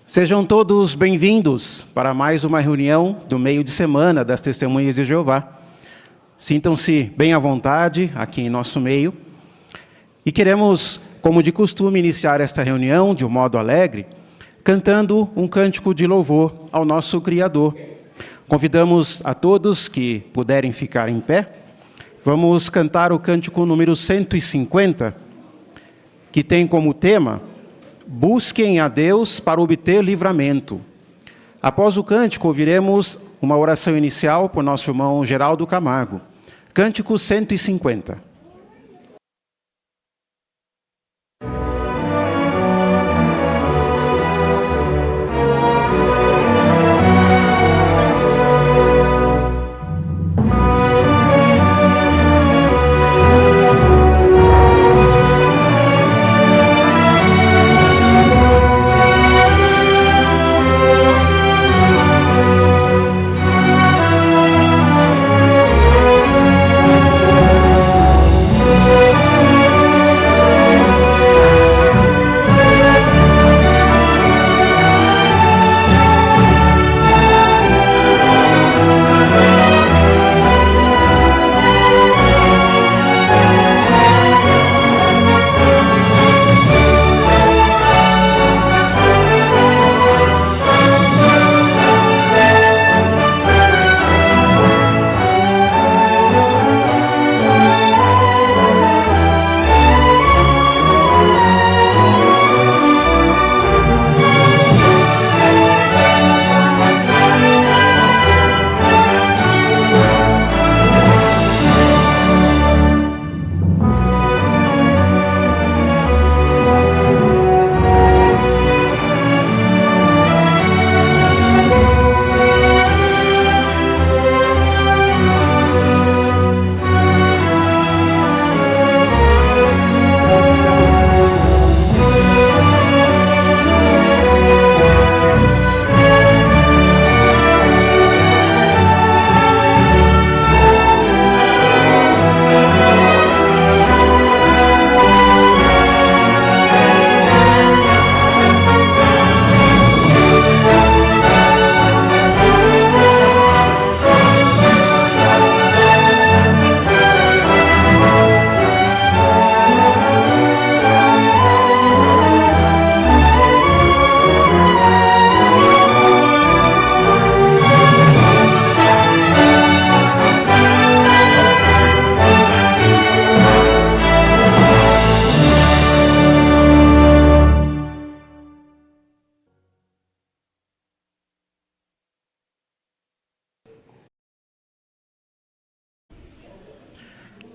Sejam todos bem-vindos para mais uma reunião do meio de semana das Testemunhas de Jeová. Sintam-se bem à vontade aqui em nosso meio. E queremos, como de costume, iniciar esta reunião de um modo alegre, cantando um cântico de louvor ao nosso Criador. Convidamos a todos que puderem ficar em pé. Vamos cantar o cântico número 150, que tem como tema: busquem a Deus para obter livramento. Após o cântico, ouviremos uma oração inicial por nosso irmão Geraldo Camargo. Cântico 150.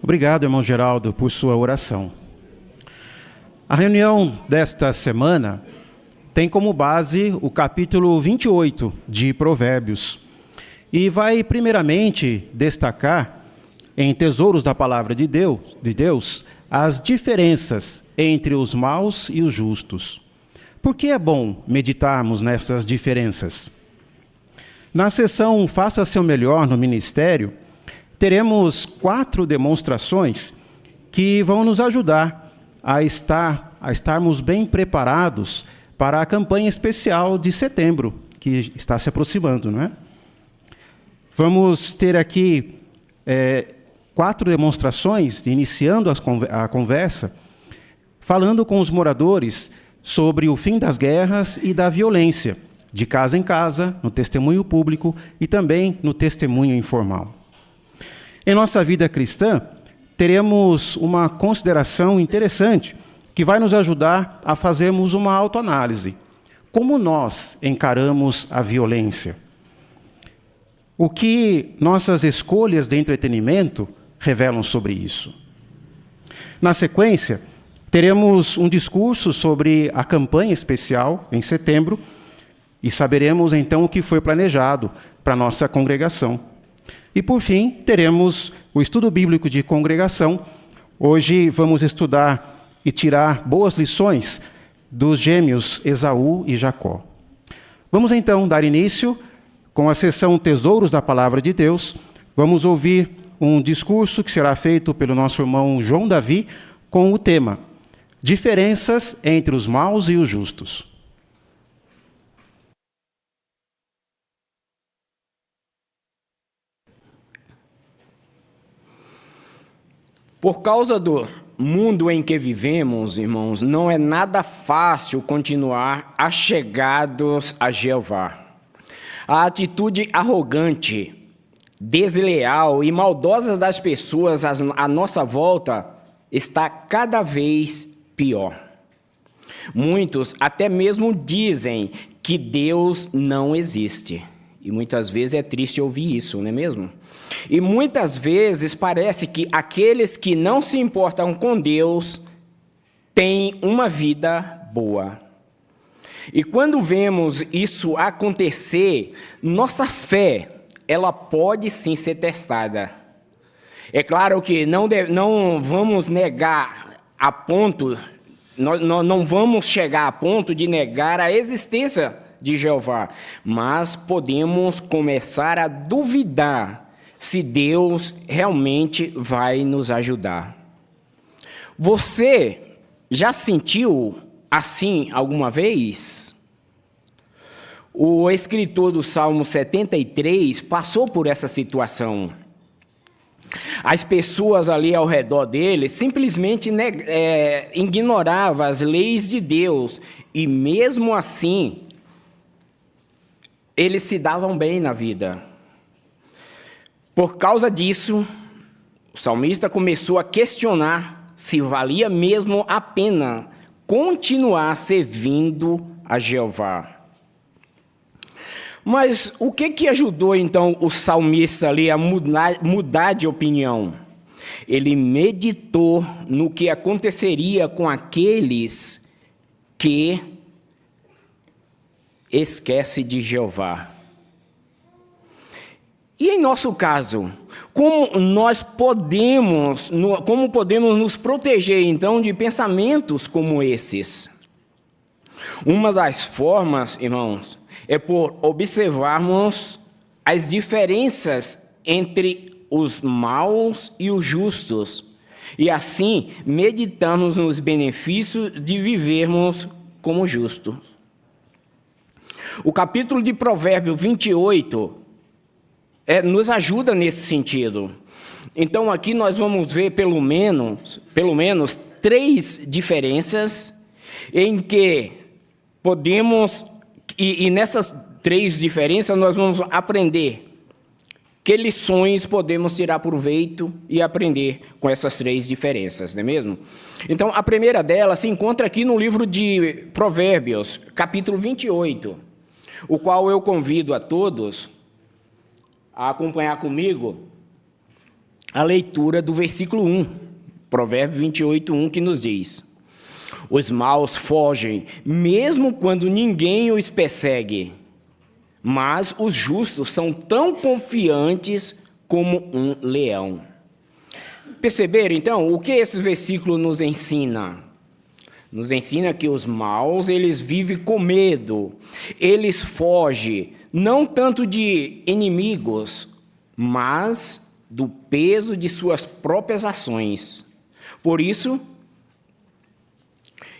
Obrigado, irmão Geraldo, por sua oração. A reunião desta semana tem como base o capítulo 28 de Provérbios e vai primeiramente destacar, em tesouros da palavra de Deus, as diferenças entre os maus e os justos. Por que é bom meditarmos nessas diferenças? Na sessão Faça Seu Melhor no Ministério, teremos 4 demonstrações que vão nos ajudar a estarmos bem preparados para a campanha especial de setembro, que está se aproximando, não é? Vamos ter aqui 4 demonstrações, iniciando a conversa, falando com os moradores sobre o fim das guerras e da violência, de casa em casa, no testemunho público e também no testemunho informal. Em nossa vida cristã, teremos uma consideração interessante que vai nos ajudar a fazermos uma autoanálise. Como nós encaramos a violência? O que nossas escolhas de entretenimento revelam sobre isso? Na sequência, teremos um discurso sobre a campanha especial em setembro e saberemos então o que foi planejado para a nossa congregação. E, por fim, teremos o estudo bíblico de congregação. Hoje vamos estudar e tirar boas lições dos gêmeos Esaú e Jacó. Vamos, então, dar início com a sessão Tesouros da Palavra de Deus. Vamos ouvir um discurso que será feito pelo nosso irmão João Davi com o tema Diferenças entre os maus e os justos. Por causa do mundo em que vivemos, irmãos, não é nada fácil continuar achegados a Jeová. A atitude arrogante, desleal e maldosa das pessoas à nossa volta está cada vez pior. Muitos até mesmo dizem que Deus não existe. E muitas vezes é triste ouvir isso, não é mesmo? E muitas vezes parece que aqueles que não se importam com Deus têm uma vida boa. E quando vemos isso acontecer, nossa fé, ela pode sim ser testada. É claro que não vamos negar a ponto, não vamos chegar a ponto de negar a existência de Jeová, mas podemos começar a duvidar se Deus realmente vai nos ajudar. Você já sentiu assim alguma vez? O escritor do Salmo 73 passou por essa situação. As pessoas ali ao redor dele simplesmente ignoravam as leis de Deus e mesmo assim eles se davam bem na vida. Por causa disso, o salmista começou a questionar se valia mesmo a pena continuar servindo a Jeová. Mas o que ajudou então o salmista ali a mudar de opinião? Ele meditou no que aconteceria com aqueles que esquecem de Jeová. E em nosso caso, como podemos nos proteger, então, de pensamentos como esses? Uma das formas, irmãos, é por observarmos as diferenças entre os maus e os justos, e assim meditarmos nos benefícios de vivermos como justos. O capítulo de Provérbios 28 nos ajuda nesse sentido. Então aqui nós vamos ver pelo menos 3 diferenças em que podemos, e nessas 3 diferenças nós vamos aprender que lições podemos tirar proveito e aprender com essas 3 diferenças, não é mesmo? Então a primeira delas se encontra aqui no livro de Provérbios, capítulo 28, o qual eu convido a todos a acompanhar comigo a leitura do versículo 1, Provérbios 28, 1, que nos diz: os maus fogem, mesmo quando ninguém os persegue, mas os justos são tão confiantes como um leão. Perceberam, então, o que esse versículo nos ensina? Nos ensina que os maus, eles vivem com medo, eles fogem, não tanto de inimigos, mas do peso de suas próprias ações. Por isso,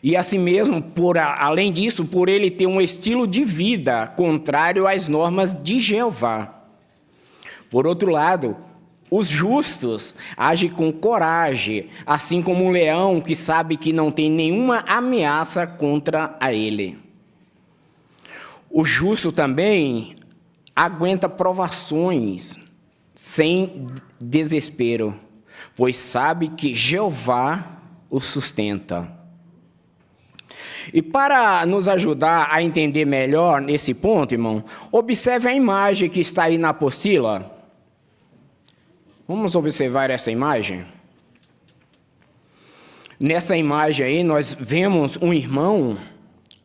e assim mesmo, além disso, por ele ter um estilo de vida contrário às normas de Jeová. Por outro lado, os justos agem com coragem, assim como um leão que sabe que não tem nenhuma ameaça contra ele. O justo também aguenta provações sem desespero, pois sabe que Jeová o sustenta. E para nos ajudar a entender melhor nesse ponto, irmão, observe a imagem que está aí na apostila. Vamos observar essa imagem? Nessa imagem aí, nós vemos um irmão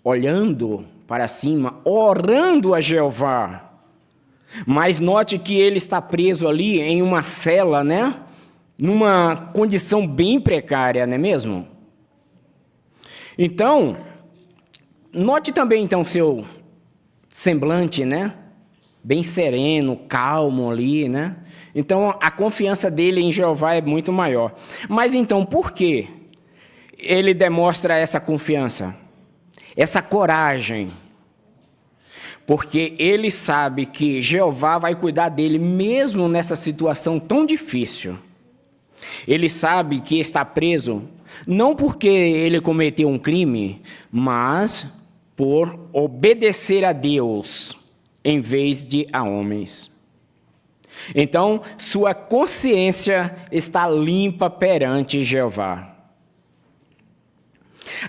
olhando para cima, orando a Jeová. Mas note que ele está preso ali em uma cela, né? Numa condição bem precária, não é mesmo? Então, note também então seu semblante, né? Bem sereno, calmo ali, né? Então, a confiança dele em Jeová é muito maior. Mas então, por que ele demonstra essa confiança? Essa coragem? Porque ele sabe que Jeová vai cuidar dele mesmo nessa situação tão difícil. Ele sabe que está preso não porque ele cometeu um crime, mas por obedecer a Deus em vez de a homens. Então, sua consciência está limpa perante Jeová.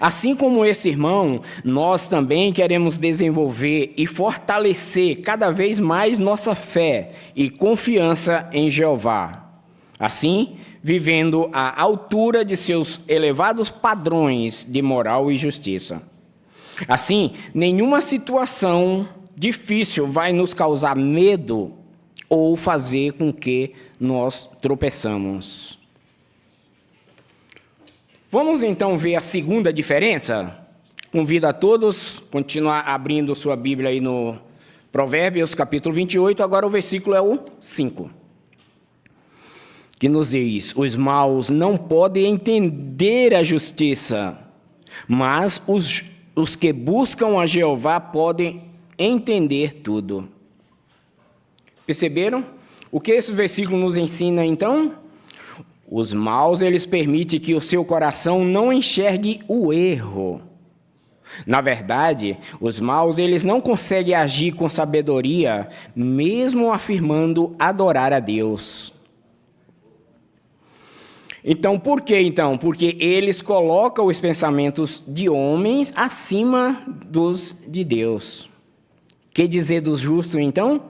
Assim como esse irmão, nós também queremos desenvolver e fortalecer cada vez mais nossa fé e confiança em Jeová. Assim, vivendo à altura de seus elevados padrões de moral e justiça. Assim, nenhuma situação difícil vai nos causar medo ou fazer com que nós tropeçamos. Vamos então ver a segunda diferença? Convido a todos a continuar abrindo sua Bíblia aí no Provérbios, capítulo 28, agora o versículo é o 5. Que nos diz: os maus não podem entender a justiça, mas os que buscam a Jeová podem entender tudo. Perceberam? O que esse versículo nos ensina então? Os maus, eles permitem que o seu coração não enxergue o erro. Na verdade, os maus, eles não conseguem agir com sabedoria, mesmo afirmando adorar a Deus. Então, por que então? Porque eles colocam os pensamentos de homens acima dos de Deus. Que dizer dos justos, então?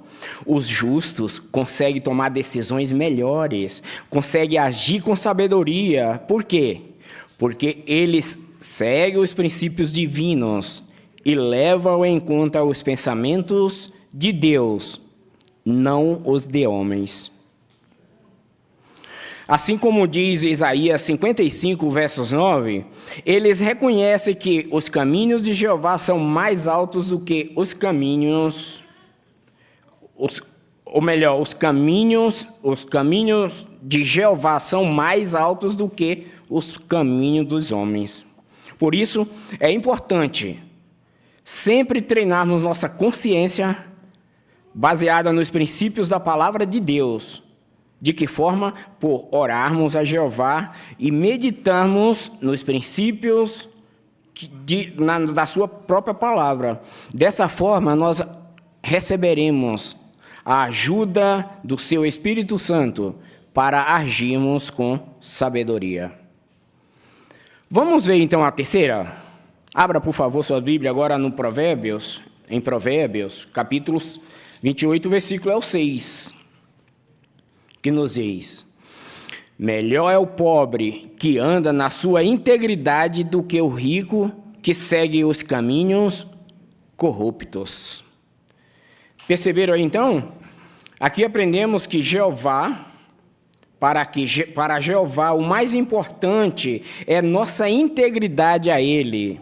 Os justos conseguem tomar decisões melhores, conseguem agir com sabedoria. Por quê? Porque eles seguem os princípios divinos e levam em conta os pensamentos de Deus, não os de homens. Assim como diz Isaías 55, versos 9, eles reconhecem que os caminhos de Jeová são mais altos do que os caminhos, os caminhos de Jeová são mais altos do que os caminhos dos homens. Por isso, é importante sempre treinarmos nossa consciência baseada nos princípios da palavra de Deus. De que forma? Por orarmos a Jeová e meditarmos nos princípios da sua própria palavra. Dessa forma, nós receberemos a ajuda do seu Espírito Santo para agirmos com sabedoria. Vamos ver então a terceira? Abra, por favor, sua Bíblia agora em Provérbios, capítulo 28, versículo é o 6. Que nos diz: melhor é o pobre que anda na sua integridade do que o rico que segue os caminhos corruptos. Perceberam aí então? Aqui aprendemos que para Jeová, o mais importante é nossa integridade a Ele.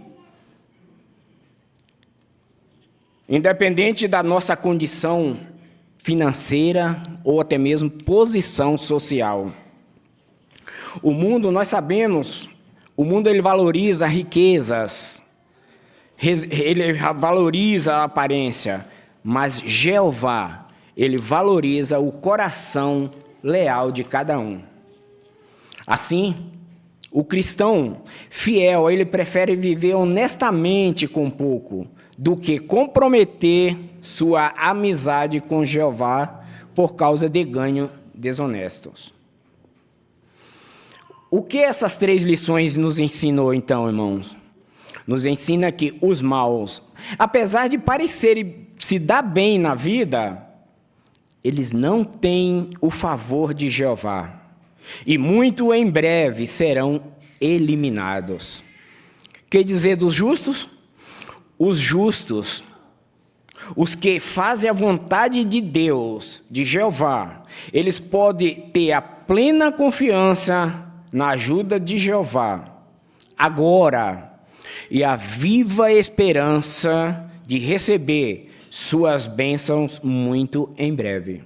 Independente da nossa condição financeira ou até mesmo posição social. O mundo, nós sabemos, ele valoriza riquezas, ele valoriza a aparência, mas Jeová, ele valoriza o coração leal de cada um. Assim, o cristão fiel, ele prefere viver honestamente com pouco, do que comprometer sua amizade com Jeová por causa de ganho desonestos. O que essas três lições nos ensinou, então, irmãos? Nos ensina que os maus, apesar de parecerem se dar bem na vida, eles não têm o favor de Jeová. E muito em breve serão eliminados. Que dizer dos justos? Os justos, os que fazem a vontade de Deus, de Jeová, eles podem ter a plena confiança na ajuda de Jeová, agora, e a viva esperança de receber suas bênçãos muito em breve.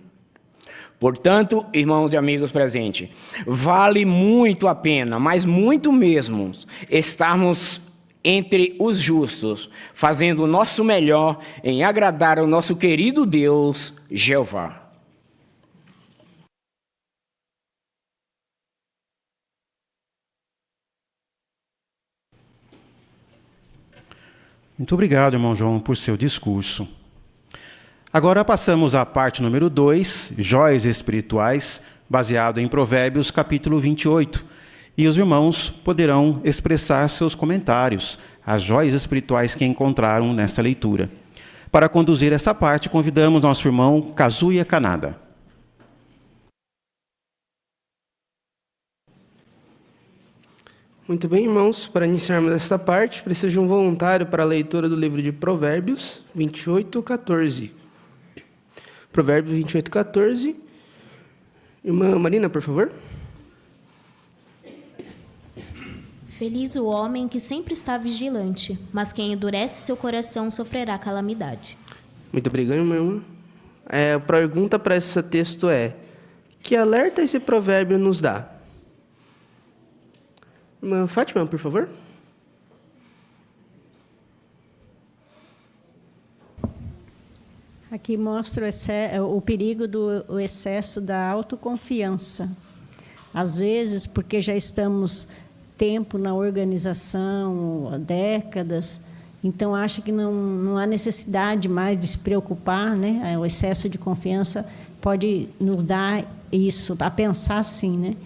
Portanto, irmãos e amigos presentes, vale muito a pena, mas muito mesmo, estarmos entre os justos, fazendo o nosso melhor em agradar ao nosso querido Deus, Jeová. Muito obrigado, irmão João, por seu discurso. Agora passamos à parte número 2, joias espirituais, baseado em Provérbios, capítulo 28. E os irmãos poderão expressar seus comentários, as joias espirituais que encontraram nesta leitura. Para conduzir essa parte, convidamos nosso irmão Kazuya Kanada. Muito bem, irmãos, para iniciarmos esta parte, preciso de um voluntário para a leitura do livro de Provérbios 28:14. Provérbios 28:14. Irmã Marina, por favor. Feliz o homem que sempre está vigilante, mas quem endurece seu coração sofrerá calamidade. Muito obrigado, minha irmã. A pergunta para esse texto é: que alerta esse provérbio nos dá? Irmã Fátima, por favor. Aqui mostra o perigo do excesso da autoconfiança. Às vezes, porque já estamos tempo na organização, décadas, então acha que não há necessidade mais de se preocupar, né? O excesso de confiança pode nos dar isso, a pensar assim, né?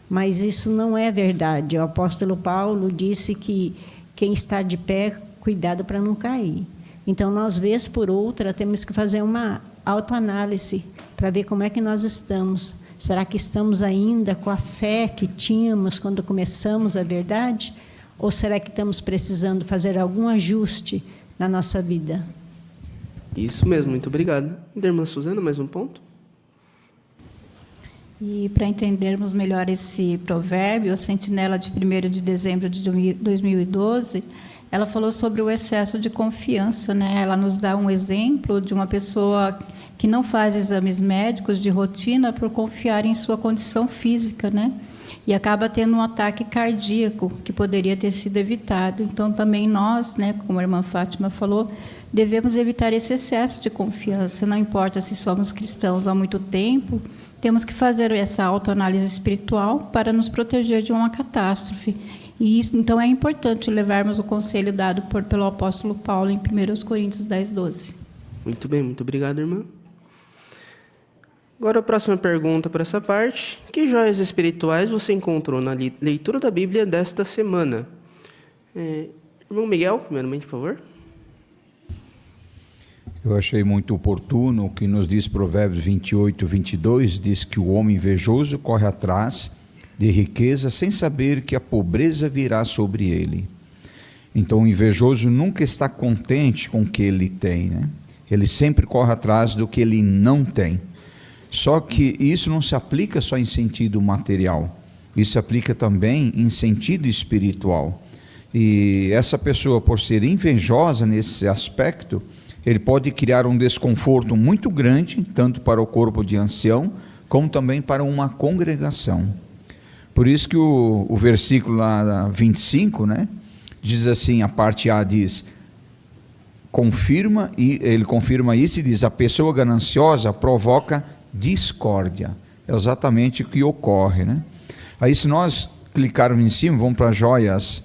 Mas isso não é verdade. O apóstolo Paulo disse que quem está de pé, cuidado para não cair. Então, nós, vez por outra, temos que fazer uma autoanálise para ver como é que nós estamos. Será que estamos ainda com a fé que tínhamos quando começamos a verdade? Ou será que estamos precisando fazer algum ajuste na nossa vida? Isso mesmo, muito obrigado. Irmã Suzana, mais um ponto? E para entendermos melhor esse provérbio, a sentinela de 1º de dezembro de 2012, ela falou sobre o excesso de confiança, né? Ela nos dá um exemplo de uma pessoa que não faz exames médicos de rotina por confiar em sua condição física, né? E acaba tendo um ataque cardíaco que poderia ter sido evitado. Então, também nós, né, como a irmã Fátima falou, devemos evitar esse excesso de confiança. Não importa se somos cristãos há muito tempo, temos que fazer essa autoanálise espiritual para nos proteger de uma catástrofe. E isso, então, é importante levarmos o conselho dado pelo apóstolo Paulo em 1 Coríntios 10:12. Muito bem, muito obrigado, irmã. Agora a próxima pergunta para essa parte: que joias espirituais você encontrou na leitura da Bíblia desta semana? Irmão Miguel, primeiramente, por favor. Eu achei muito oportuno o que nos diz Provérbios 28:22, diz que o homem invejoso corre atrás de riqueza sem saber que a pobreza virá sobre ele. Então o invejoso nunca está contente com o que ele tem, né? Ele sempre corre atrás do que ele não tem. Só que isso não se aplica só em sentido material, isso se aplica também em sentido espiritual. E essa pessoa, por ser invejosa nesse aspecto, ele pode criar um desconforto muito grande, tanto para o corpo de ancião, como também para uma congregação. Por isso que o versículo lá 25, né, diz assim, a parte A diz, ele confirma isso e diz, a pessoa gananciosa provoca discórdia. É exatamente o que ocorre, né? Aí se nós clicarmos em cima, vamos para joias,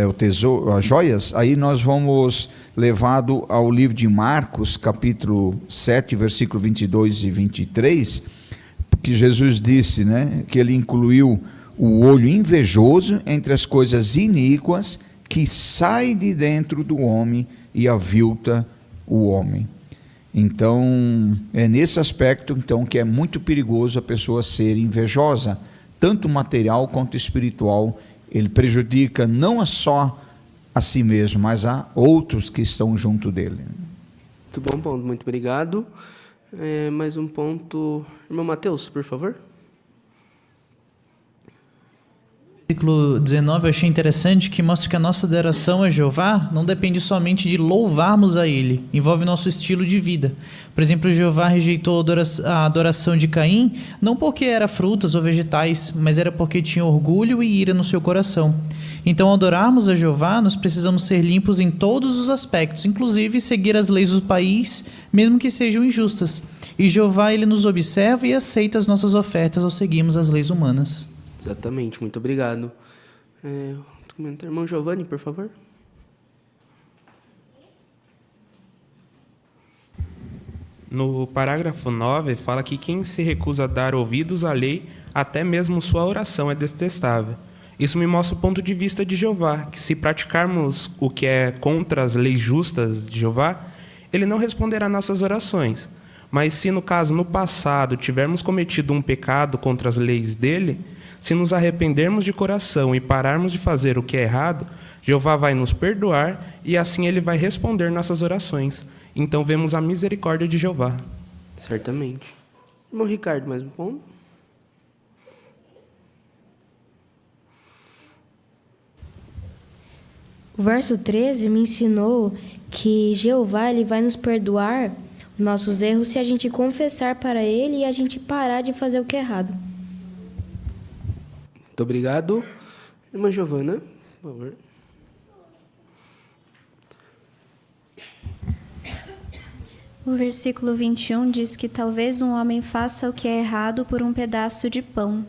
o tesouro, as joias, aí nós vamos levado ao livro de Marcos, capítulo 7, versículo 22 e 23, que Jesus disse, né, que ele incluiu o olho invejoso entre as coisas iníquas que sai de dentro do homem e avilta o homem. Então, é nesse aspecto então, que é muito perigoso a pessoa ser invejosa, tanto material quanto espiritual. Ele prejudica não só a si mesmo, mas a outros que estão junto dele. Muito bom ponto, muito obrigado. Mais um ponto. Irmão Mateus, por favor. Versículo 19 eu achei interessante, que mostra que a nossa adoração a Jeová não depende somente de louvarmos a Ele, envolve nosso estilo de vida. Por exemplo, Jeová rejeitou a adoração de Caim, não porque era frutas ou vegetais, mas era porque tinha orgulho e ira no seu coração. Então, ao adorarmos a Jeová, nós precisamos ser limpos em todos os aspectos, inclusive seguir as leis do país, mesmo que sejam injustas. E Jeová, Ele nos observa e aceita as nossas ofertas ao seguirmos as leis humanas. Exatamente, muito obrigado. Irmão Giovanni, por favor. No parágrafo 9, fala que quem se recusa a dar ouvidos à lei, até mesmo sua oração é detestável. Isso me mostra o ponto de vista de Jeová, que se praticarmos o que é contra as leis justas de Jeová, ele não responderá nossas orações. Mas se, no caso, no passado, tivermos cometido um pecado contra as leis dele, se nos arrependermos de coração e pararmos de fazer o que é errado, Jeová vai nos perdoar e assim ele vai responder nossas orações. Então vemos a misericórdia de Jeová. Certamente. Irmão Ricardo, mais um ponto? O verso 13 me ensinou que Jeová ele vai nos perdoar nossos erros se a gente confessar para ele e a gente parar de fazer o que é errado. Muito obrigado. Irmã Giovana, por favor. O versículo 21 diz que talvez um homem faça o que é errado por um pedaço de pão.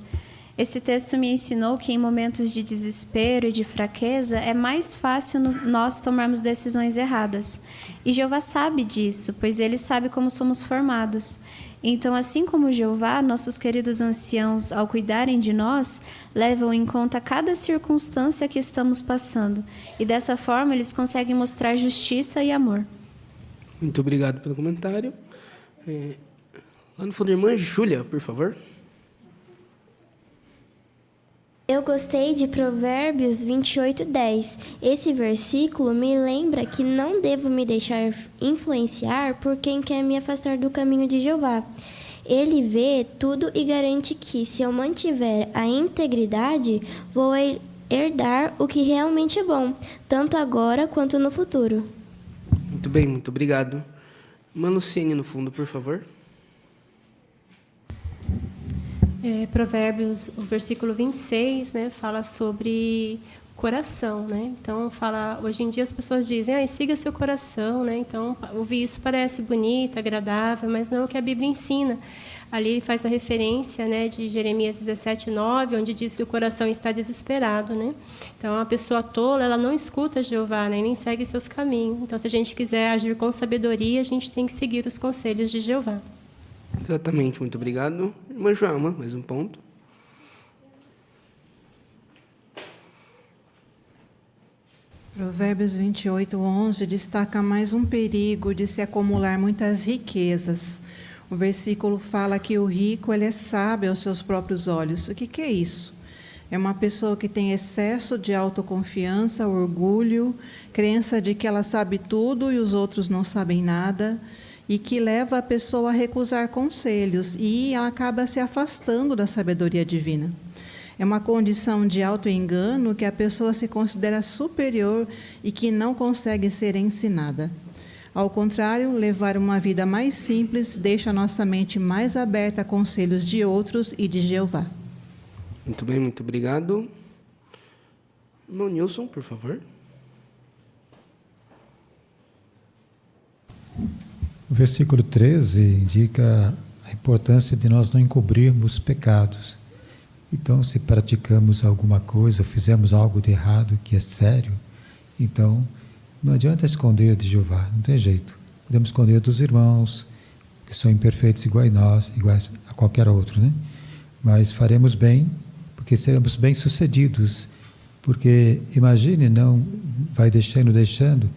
Esse texto me ensinou que em momentos de desespero e de fraqueza é mais fácil nós tomarmos decisões erradas. E Jeová sabe disso, pois ele sabe como somos formados. Então, assim como Jeová, nossos queridos anciãos, ao cuidarem de nós, levam em conta cada circunstância que estamos passando. E dessa forma eles conseguem mostrar justiça e amor. Muito obrigado pelo comentário. Lá no fundo, irmã Júlia, por favor. Eu gostei de Provérbios 28:10. Esse versículo me lembra que não devo me deixar influenciar por quem quer me afastar do caminho de Jeová. Ele vê tudo e garante que, se eu mantiver a integridade, vou herdar o que realmente é bom, tanto agora quanto no futuro. Muito bem, muito obrigado. Irmã Luciene, no fundo, por favor. Provérbios, o versículo 26, né, fala sobre coração, né? Então, hoje em dia as pessoas dizem, siga seu coração, né? Então, ouvir isso parece bonito, agradável, mas não é o que a Bíblia ensina. Ali faz a referência, né, de Jeremias 17:9, onde diz que o coração está desesperado, né? Então, a pessoa tola, ela não escuta Jeová, né, nem segue seus caminhos. Então, se a gente quiser agir com sabedoria, a gente tem que seguir os conselhos de Jeová. Exatamente, muito obrigado. Irmã Joelma, mais um ponto. Provérbios 28:11 destaca mais um perigo de se acumular muitas riquezas. O versículo fala que o rico ele é sábio aos seus próprios olhos. O que é isso? É uma pessoa que tem excesso de autoconfiança, orgulho, crença de que ela sabe tudo e os outros não sabem nada, e que leva a pessoa a recusar conselhos e ela acaba se afastando da sabedoria divina. É uma condição de autoengano que a pessoa se considera superior e que não consegue ser ensinada. Ao contrário, levar uma vida mais simples deixa a nossa mente mais aberta a conselhos de outros e de Jeová. Muito bem, muito obrigado. Irmão Nilson, por favor. O versículo 13 indica a importância de nós não encobrirmos pecados. Então, se praticamos alguma coisa, fizemos algo de errado que é sério, então não adianta esconder de Jeová, não tem jeito. Podemos esconder dos irmãos, que são imperfeitos iguais a nós, iguais a qualquer outro, né? Mas faremos bem, porque seremos bem-sucedidos. Porque, imagine, não vai deixando,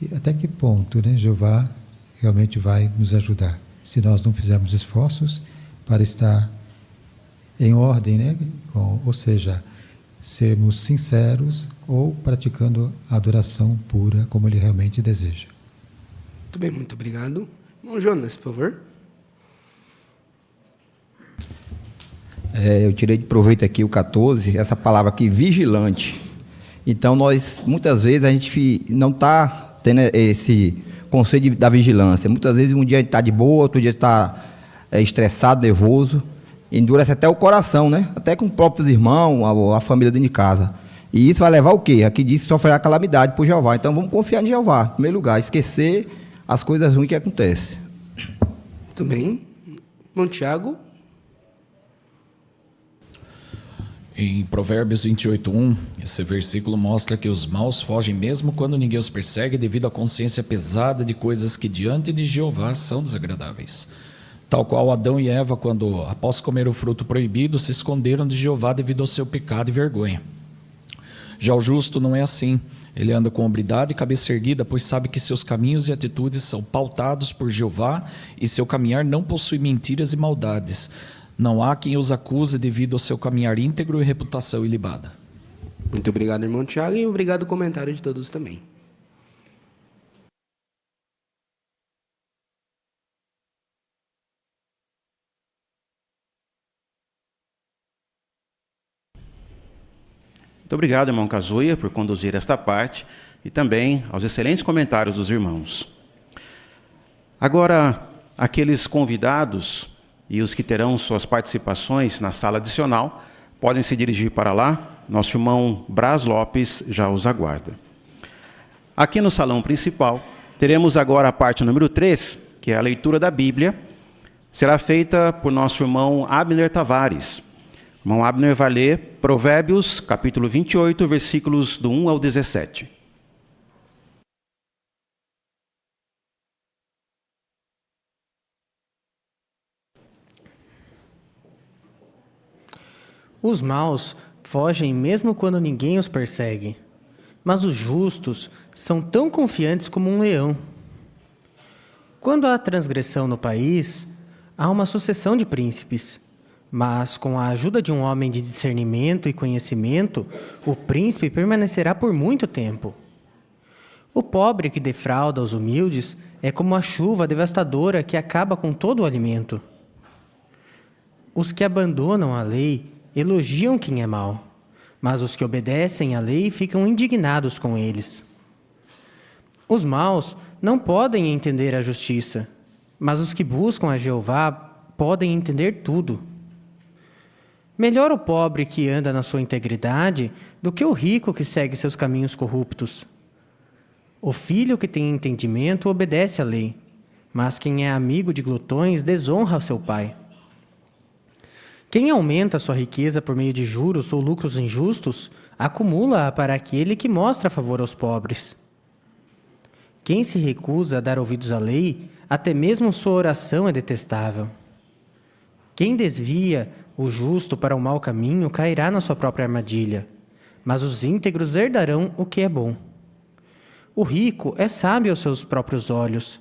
e até que ponto, né, Jeová realmente vai nos ajudar, se nós não fizermos esforços para estar em ordem, né? Ou seja, sermos sinceros ou praticando a adoração pura como ele realmente deseja. Muito bem, muito obrigado. Irmão Jonas, por favor. Eu tirei de proveito aqui o 14, essa palavra aqui, vigilante. Então, muitas vezes, a gente não está tendo esse conceito da vigilância. Muitas vezes, um dia está de boa, outro dia está estressado, nervoso, endurece até o coração, né? Até com os próprios irmãos, a família dentro de casa. E isso vai levar o quê? Aqui diz que sofrerá calamidade por Jeová. Então, vamos confiar em Jeová, em primeiro lugar, esquecer as coisas ruins que acontecem. Muito bem. Irmão Tiago. Em Provérbios 28:1, esse versículo mostra que os maus fogem mesmo quando ninguém os persegue, devido à consciência pesada de coisas que diante de Jeová são desagradáveis. Tal qual Adão e Eva, quando, após comer o fruto proibido, se esconderam de Jeová devido ao seu pecado e vergonha. Já o justo não é assim. Ele anda com hombridade e cabeça erguida, pois sabe que seus caminhos e atitudes são pautados por Jeová e seu caminhar não possui mentiras e maldades. Não há quem os acuse devido ao seu caminhar íntegro e reputação ilibada. Muito obrigado, irmão Tiago, e obrigado pelo comentário de todos também. Muito obrigado, irmão Kazuya, por conduzir esta parte e também aos excelentes comentários dos irmãos. Agora, aqueles convidados e os que terão suas participações na sala adicional podem se dirigir para lá. Nosso irmão Braz Lopes já os aguarda. Aqui no salão principal, teremos agora a parte número 3, que é a leitura da Bíblia. Será feita por nosso irmão Abner Tavares. O irmão Abner vai ler Provérbios, capítulo 28, versículos do 1 ao 17. Os maus fogem mesmo quando ninguém os persegue, mas os justos são tão confiantes como um leão. Quando há transgressão no país, há uma sucessão de príncipes, mas com a ajuda de um homem de discernimento e conhecimento, o príncipe permanecerá por muito tempo. O pobre que defrauda os humildes é como a chuva devastadora que acaba com todo o alimento. Os que abandonam a lei elogiam quem é mau, mas os que obedecem à lei ficam indignados com eles. Os maus não podem entender a justiça, mas os que buscam a Jeová podem entender tudo. Melhor o pobre que anda na sua integridade do que o rico que segue seus caminhos corruptos. O filho que tem entendimento obedece à lei, mas quem é amigo de glutões desonra seu pai. Quem aumenta sua riqueza por meio de juros ou lucros injustos, acumula-a para aquele que mostra favor aos pobres. Quem se recusa a dar ouvidos à lei, até mesmo sua oração é detestável. Quem desvia o justo para o mau caminho cairá na sua própria armadilha, mas os íntegros herdarão o que é bom. O rico é sábio aos seus próprios olhos,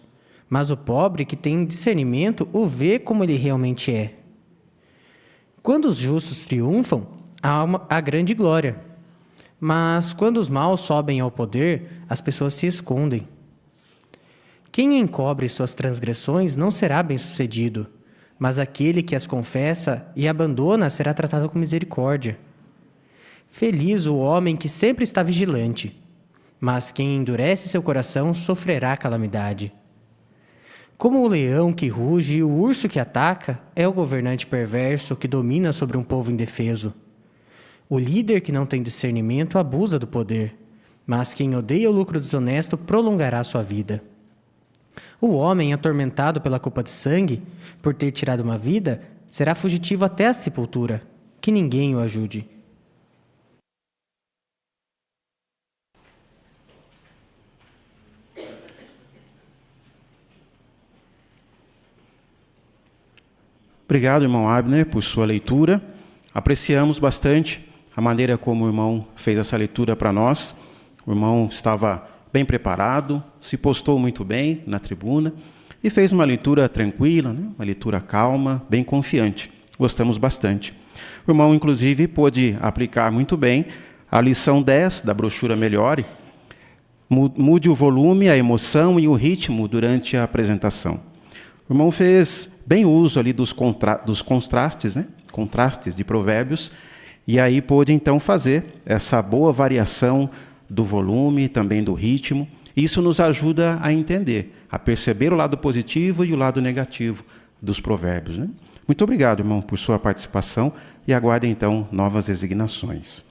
mas o pobre que tem discernimento o vê como ele realmente é. Quando os justos triunfam, há grande glória. Mas quando os maus sobem ao poder, as pessoas se escondem. Quem encobre suas transgressões não será bem-sucedido, mas aquele que as confessa e abandona será tratado com misericórdia. Feliz o homem que sempre está vigilante, mas quem endurece seu coração sofrerá calamidade. Como o leão que ruge e o urso que ataca, é o governante perverso que domina sobre um povo indefeso. O líder que não tem discernimento abusa do poder, mas quem odeia o lucro desonesto prolongará sua vida. O homem atormentado pela culpa de sangue, por ter tirado uma vida, será fugitivo até a sepultura. Que ninguém o ajude. Obrigado, irmão Abner, por sua leitura. Apreciamos bastante a maneira como o irmão fez essa leitura para nós. O irmão estava bem preparado, se postou muito bem na tribuna e fez uma leitura tranquila, né? Uma leitura calma, bem confiante. Gostamos bastante. O irmão, inclusive, pôde aplicar muito bem a lição 10 da brochura Melhore. Mude o volume, a emoção e o ritmo durante a apresentação. O irmão fez bem uso ali dos contrastes, né? Contrastes de provérbios, e aí pôde então fazer essa boa variação do volume, também do ritmo. Isso nos ajuda a entender, a perceber o lado positivo e o lado negativo dos provérbios, né? Muito obrigado, irmão, por sua participação e aguarde então novas designações.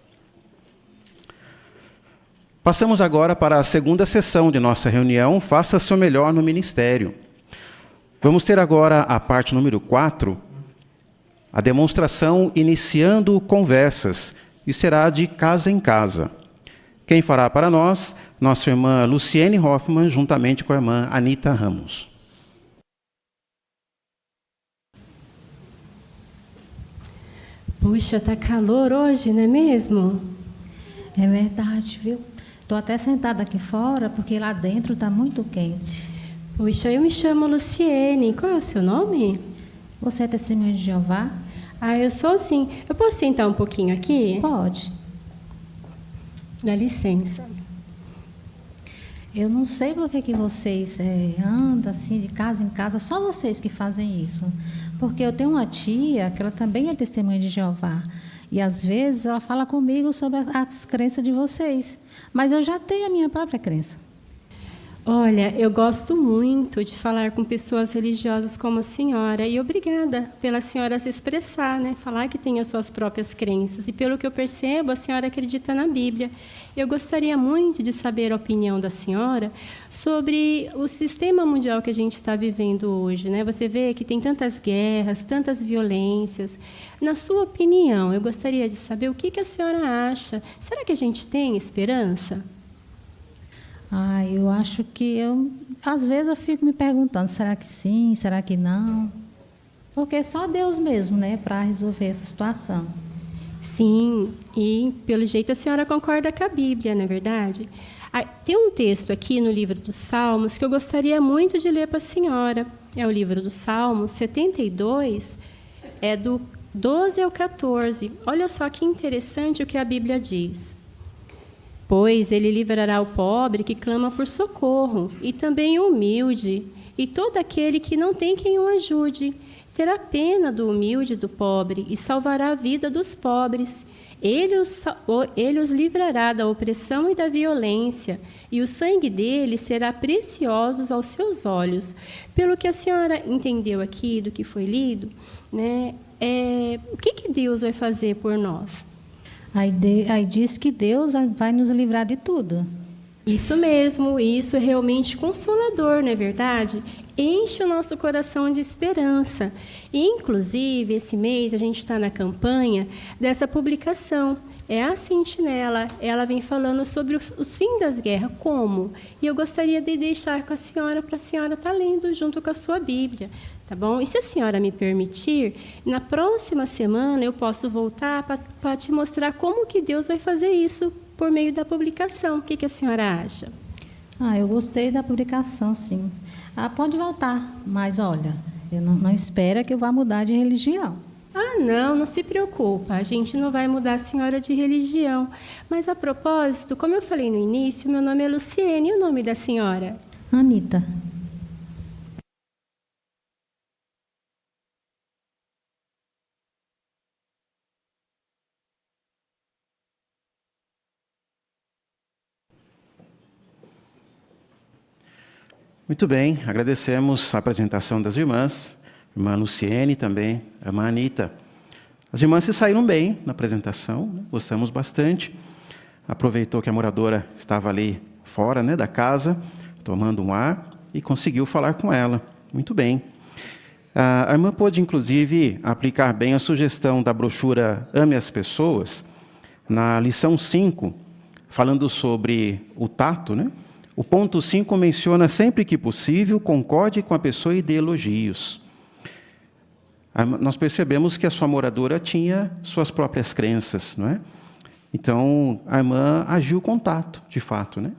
Passamos agora para a segunda sessão de nossa reunião, Faça Seu Melhor no Ministério. Vamos ter agora a parte número 4, A demonstração iniciando conversas e será de casa em casa. Quem fará para nós? Nossa irmã Luciene Hoffmann, juntamente com a irmã Anita Ramos. Puxa, tá calor hoje, não é mesmo? É verdade, viu? Estou até sentada aqui fora, porque lá dentro está muito quente. Puxa, eu me chamo Luciene. Qual é o seu nome? Você é testemunha de Jeová? Ah, eu sou sim. Eu posso sentar um pouquinho aqui? Pode. Dá licença. Eu não sei por que vocês andam assim de casa em casa, só vocês que fazem isso. Porque eu tenho uma tia que ela também é testemunha de Jeová. E às vezes ela fala comigo sobre as crenças de vocês. Mas eu já tenho a minha própria crença. Olha, eu gosto muito de falar com pessoas religiosas como a senhora, e obrigada pela senhora se expressar, né? Falar que tem as suas próprias crenças. E pelo que eu percebo, a senhora acredita na Bíblia. Eu gostaria muito de saber a opinião da senhora sobre o sistema mundial que a gente está vivendo hoje, né? Você vê que tem tantas guerras, tantas violências. Na sua opinião, eu gostaria de saber o que a senhora acha. Será que a gente tem esperança? Eu acho que às vezes eu fico me perguntando, será que sim, será que não? Porque só Deus mesmo, né, para resolver essa situação. Sim, e pelo jeito a senhora concorda com a Bíblia, não é verdade? Tem um texto aqui no livro dos Salmos que eu gostaria muito de ler para a senhora. É o livro dos Salmos, 72, é do 12 ao 14. Olha só que interessante o que a Bíblia diz. Pois ele livrará o pobre que clama por socorro, e também o humilde, e todo aquele que não tem quem o ajude. Terá pena do humilde e do pobre, e salvará a vida dos pobres. Ele os livrará da opressão e da violência, e o sangue dele será precioso aos seus olhos. Pelo que a senhora entendeu aqui do que foi lido, né, o que Deus vai fazer por nós? Aí diz que Deus vai nos livrar de tudo. Isso mesmo, isso é realmente consolador, não é verdade? Enche o nosso coração de esperança. E, inclusive, esse mês a gente está na campanha dessa publicação. É a Sentinela, ela vem falando sobre os fins das guerras, como? E eu gostaria de deixar com a senhora, para a senhora estar lendo junto com a sua Bíblia, tá bom? E se a senhora me permitir, na próxima semana eu posso voltar para te mostrar como que Deus vai fazer isso por meio da publicação. O que a senhora acha? Eu gostei da publicação, sim. Pode voltar, mas olha, eu não espero que eu vá mudar de religião. Não se preocupa, a gente não vai mudar a senhora de religião. Mas, a propósito, como eu falei no início, meu nome é Luciene, e o nome da senhora? Anita. Muito bem, agradecemos a apresentação das irmãs, irmã Luciene também, irmã Anita. As irmãs se saíram bem na apresentação, né? Gostamos bastante. Aproveitou que a moradora estava ali fora, né, da casa, tomando um ar, e conseguiu falar com ela. Muito bem. A irmã pôde, inclusive, aplicar bem a sugestão da brochura Ame as Pessoas, na lição 5, falando sobre o tato, né? O ponto 5 menciona, sempre que possível, concorde com a pessoa e dê elogios. Nós percebemos que a sua moradora tinha suas próprias crenças, não é? Então, a irmã agiu com tato, de fato, né?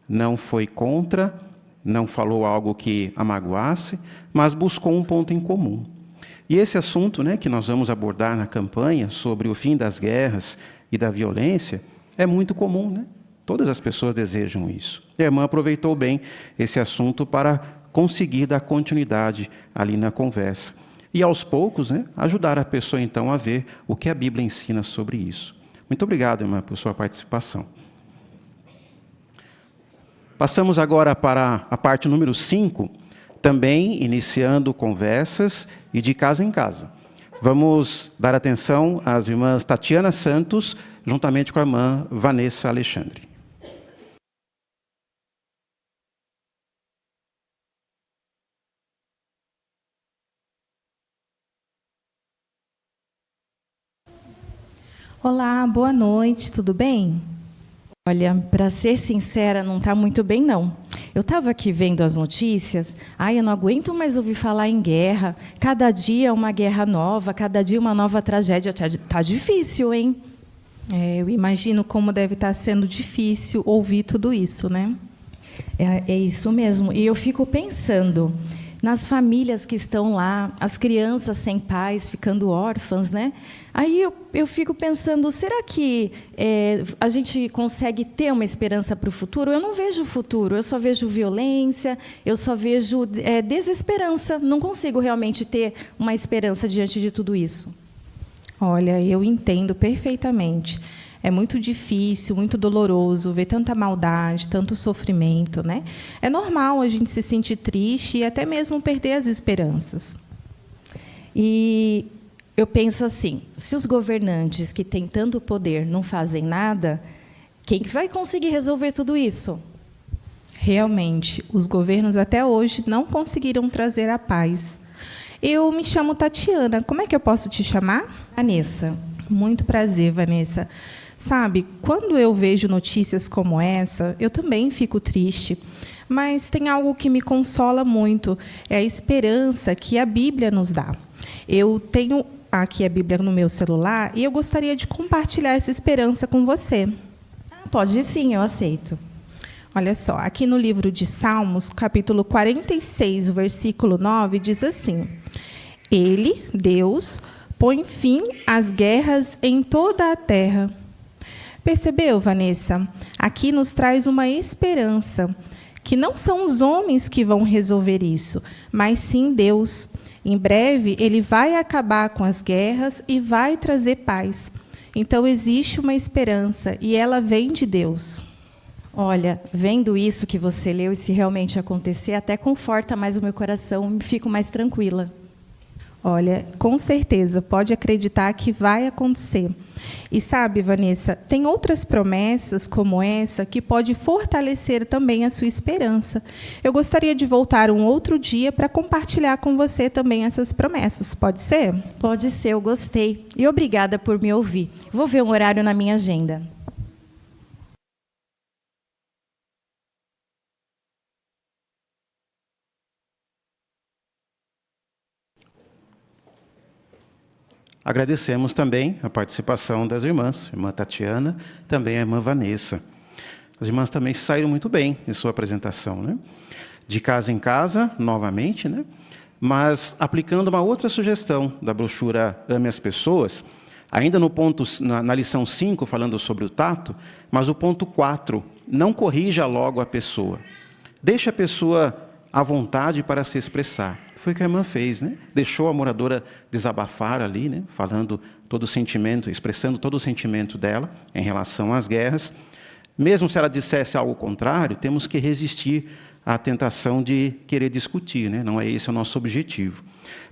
Não foi contra, não falou algo que a magoasse, mas buscou um ponto em comum. E esse assunto, né, que nós vamos abordar na campanha, sobre o fim das guerras e da violência, é muito comum, né? Todas as pessoas desejam isso. E a irmã aproveitou bem esse assunto para conseguir dar continuidade ali na conversa. E, aos poucos, né, ajudar a pessoa, então, a ver o que a Bíblia ensina sobre isso. Muito obrigado, irmã, por sua participação. Passamos agora para a parte número 5, também iniciando conversas e de casa em casa. Vamos dar atenção às irmãs Tatiana Santos, juntamente com a irmã Vanessa Alexandre. Olá, boa noite, tudo bem? Olha, para ser sincera, não está muito bem, não. Eu estava aqui vendo as notícias, eu não aguento mais ouvir falar em guerra. Cada dia uma guerra nova, cada dia uma nova tragédia. Tá difícil, hein? Eu imagino como deve estar sendo difícil ouvir tudo isso, né? É isso mesmo. E eu fico pensando nas famílias que estão lá, as crianças sem pais, ficando órfãs, né? Aí eu fico pensando, será que a gente consegue ter uma esperança para o futuro? Eu não vejo futuro, eu só vejo violência, eu só vejo desesperança. Não consigo realmente ter uma esperança diante de tudo isso. Olha, eu entendo perfeitamente. É muito difícil, muito doloroso ver tanta maldade, tanto sofrimento, né? É normal a gente se sentir triste e até mesmo perder as esperanças. E eu penso assim, se os governantes que têm tanto poder não fazem nada, quem vai conseguir resolver tudo isso? Realmente, os governos até hoje não conseguiram trazer a paz. Eu me chamo Tatiana. Como é que eu posso te chamar? Vanessa. Muito prazer, Vanessa. Sabe, quando eu vejo notícias como essa, eu também fico triste. Mas tem algo que me consola muito, é a esperança que a Bíblia nos dá. Eu tenho aqui a Bíblia no meu celular e eu gostaria de compartilhar essa esperança com você. Pode sim, eu aceito. Olha só, aqui no livro de Salmos, capítulo 46, o versículo 9, diz assim: Ele, Deus, põe fim às guerras em toda a terra. Percebeu, Vanessa? Aqui nos traz uma esperança, que não são os homens que vão resolver isso, mas sim Deus. Em breve, Ele vai acabar com as guerras e vai trazer paz. Então, existe uma esperança, e ela vem de Deus. Olha, vendo isso que você leu, e se realmente acontecer, até conforta mais o meu coração, me fico mais tranquila. Olha, com certeza, pode acreditar que vai acontecer. E sabe, Vanessa, tem outras promessas como essa que pode fortalecer também a sua esperança. Eu gostaria de voltar um outro dia para compartilhar com você também essas promessas. Pode ser? Pode ser, eu gostei. E obrigada por me ouvir. Vou ver um horário na minha agenda. Agradecemos também a participação das irmãs, a irmã Tatiana, também a irmã Vanessa. As irmãs também saíram muito bem em sua apresentação, né? De casa em casa, novamente, né? Mas aplicando uma outra sugestão da brochura Ame as Pessoas, ainda no ponto, na lição 5, falando sobre o tato, mas o ponto 4, não corrija logo a pessoa. Deixe a pessoa à vontade para se expressar. Foi o que a irmã fez, né? Deixou a moradora desabafar ali, né? Falando todo o sentimento, expressando todo o sentimento dela em relação às guerras. Mesmo se ela dissesse algo contrário, temos que resistir à tentação de querer discutir, né? Não é esse o nosso objetivo.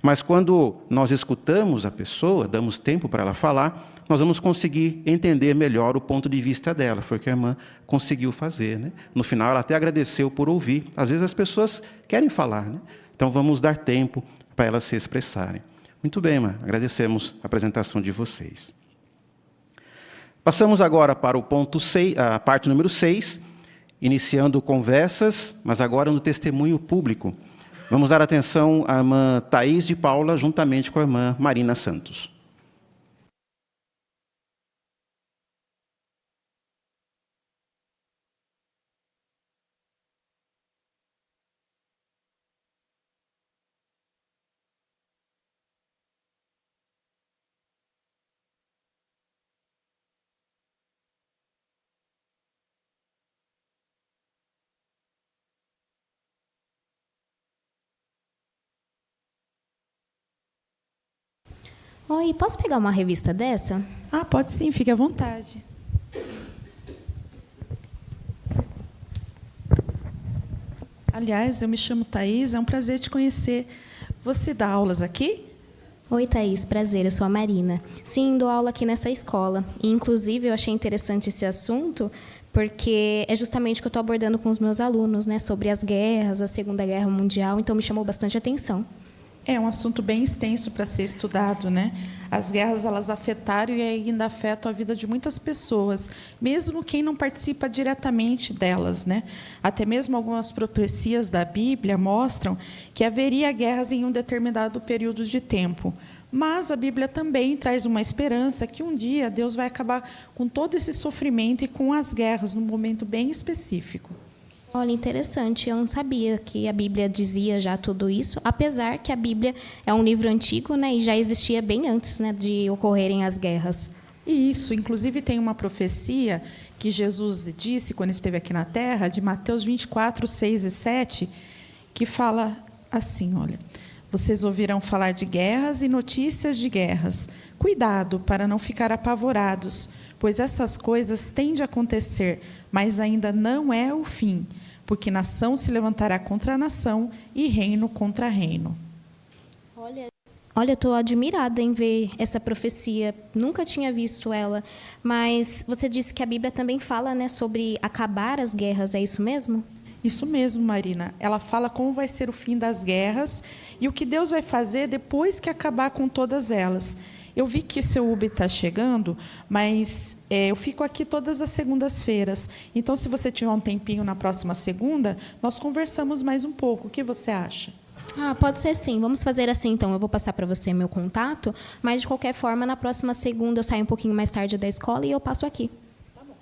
Mas quando nós escutamos a pessoa, damos tempo para ela falar, nós vamos conseguir entender melhor o ponto de vista dela. Foi o que a irmã conseguiu fazer, né? No final, ela até agradeceu por ouvir. Às vezes as pessoas querem falar, né? Então, vamos dar tempo para elas se expressarem. Muito bem, irmã. Agradecemos a apresentação de vocês. Passamos agora para o ponto 6, a parte número 6, iniciando conversas, mas agora no testemunho público. Vamos dar atenção à irmã Thaís de Paula, juntamente com a irmã Marina Santos. Oi, posso pegar uma revista dessa? Pode sim, fique à vontade. Aliás, eu me chamo Thaís, é um prazer te conhecer. Você dá aulas aqui? Oi, Thaís, prazer, eu sou a Marina. Sim, dou aula aqui nessa escola. E, inclusive, eu achei interessante esse assunto, porque é justamente o que eu estou abordando com os meus alunos, né? Sobre as guerras, a Segunda Guerra Mundial, então me chamou bastante atenção. É um assunto bem extenso para ser estudado, né? As guerras, elas afetaram e ainda afetam a vida de muitas pessoas, mesmo quem não participa diretamente delas, né? Até mesmo algumas profecias da Bíblia mostram que haveria guerras em um determinado período de tempo. Mas a Bíblia também traz uma esperança que um dia Deus vai acabar com todo esse sofrimento e com as guerras, num momento bem específico. Olha, interessante. Eu não sabia que a Bíblia dizia já tudo isso, apesar que a Bíblia é um livro antigo, né, e já existia bem antes, né, de ocorrerem as guerras. Isso, inclusive tem uma profecia que Jesus disse quando esteve aqui na Terra, de Mateus 24, 6 e 7, que fala assim, olha: vocês ouvirão falar de guerras e notícias de guerras. Cuidado para não ficar apavorados, pois essas coisas têm de acontecer, mas ainda não é o fim, porque nação se levantará contra nação e reino contra reino. Olha, eu estou admirada em ver essa profecia. Nunca tinha visto ela. Mas você disse que a Bíblia também fala, né, sobre acabar as guerras. É isso mesmo? Isso mesmo, Marina. Ela fala como vai ser o fim das guerras e o que Deus vai fazer depois que acabar com todas elas. Eu vi que seu Uber está chegando, mas eu fico aqui todas as segundas-feiras. Então, se você tiver um tempinho na próxima segunda, nós conversamos mais um pouco. O que você acha? Pode ser sim. Vamos fazer assim, então. Eu vou passar para você meu contato, mas, de qualquer forma, na próxima segunda eu saio um pouquinho mais tarde da escola e eu passo aqui. Tá bom.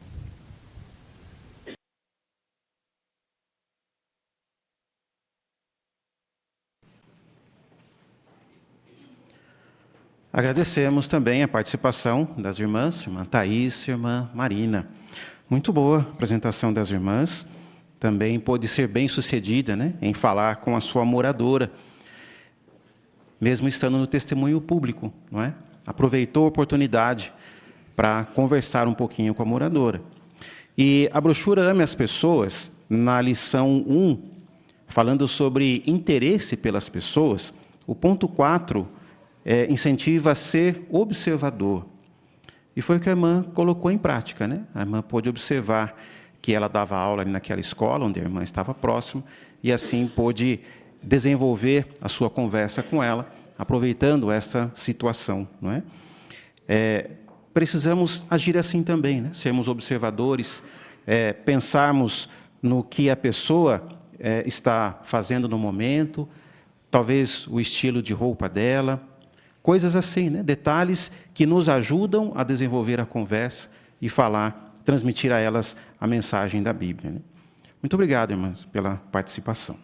Agradecemos também a participação das irmãs, irmã Thaís, irmã Marina. Muito boa a apresentação das irmãs. Também pôde ser bem sucedida, né, em falar com a sua moradora, mesmo estando no testemunho público, não é? Aproveitou a oportunidade para conversar um pouquinho com a moradora. E a brochura Ame as Pessoas, na lição 1, falando sobre interesse pelas pessoas, o ponto 4 incentiva a ser observador. E foi o que a irmã colocou em prática, né? A irmã pôde observar que ela dava aula ali naquela escola, onde a irmã estava próxima, e assim pôde desenvolver a sua conversa com ela, aproveitando essa situação, não é? Precisamos agir assim também, né? Sermos observadores, pensarmos no que a pessoa está fazendo no momento, talvez o estilo de roupa dela, coisas assim, né? Detalhes que nos ajudam a desenvolver a conversa e falar, transmitir a elas a mensagem da Bíblia, né? Muito obrigado, irmãs, pela participação.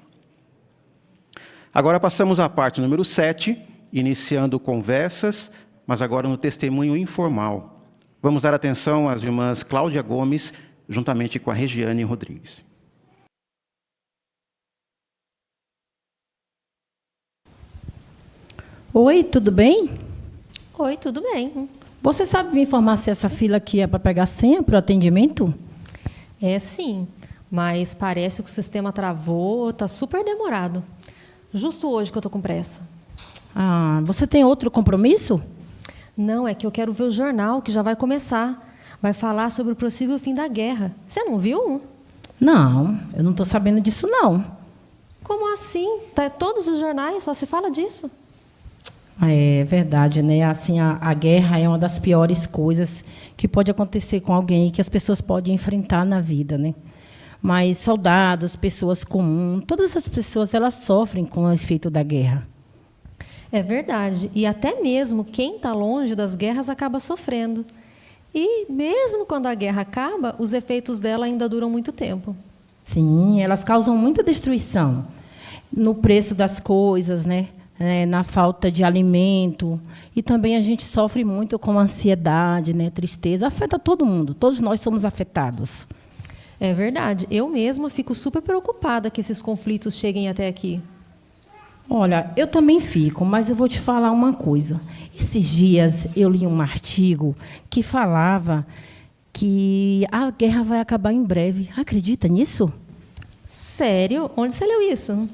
Agora passamos à parte número 7, iniciando conversas, mas agora no testemunho informal. Vamos dar atenção às irmãs Cláudia Gomes, juntamente com a Regiane Rodrigues. Oi, tudo bem? Oi, tudo bem. Você sabe me informar se essa fila aqui é para pegar senha para o atendimento? É sim, mas parece que o sistema travou, está super demorado. Justo hoje que eu estou com pressa. Você tem outro compromisso? Não, é que eu quero ver o jornal, que já vai começar. Vai falar sobre o possível fim da guerra. Você não viu? Não, eu não estou sabendo disso, não. Como assim? Tá todos os jornais, só se fala disso. É verdade, né? Assim, a guerra é uma das piores coisas que pode acontecer com alguém, que as pessoas podem enfrentar na vida, né? Mas soldados, pessoas comuns, todas as pessoas, elas sofrem com o efeito da guerra. É verdade. E até mesmo quem está longe das guerras acaba sofrendo. E mesmo quando a guerra acaba, os efeitos dela ainda duram muito tempo. Sim, elas causam muita destruição no preço das coisas, né? Na falta de alimento, e também a gente sofre muito com ansiedade, né, tristeza, afeta todo mundo, todos nós somos afetados. É verdade, eu mesma fico super preocupada que esses conflitos cheguem até aqui. Olha, eu também fico, mas eu vou te falar uma coisa. Esses dias eu li um artigo que falava que a guerra vai acabar em breve. Acredita nisso? Sério? Onde você leu isso?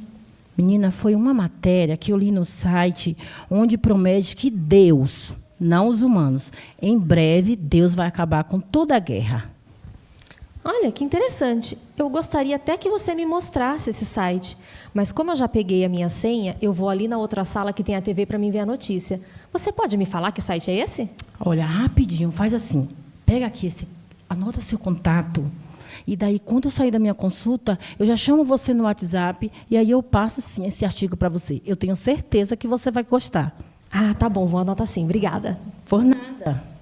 Menina, foi uma matéria que eu li no site onde promete que Deus, não os humanos, em breve Deus vai acabar com toda a guerra. Olha, que interessante. Eu gostaria até que você me mostrasse esse site. Mas como eu já peguei a minha senha, eu vou ali na outra sala que tem a TV para mim ver a notícia. Você pode me falar que site é esse? Olha, rapidinho, faz assim. Pega aqui, anota seu contato. E daí, quando eu sair da minha consulta, eu já chamo você no WhatsApp e aí eu passo, sim, esse artigo para você. Eu tenho certeza que você vai gostar. Ah, tá bom, vou anotar sim. Obrigada. Por nada.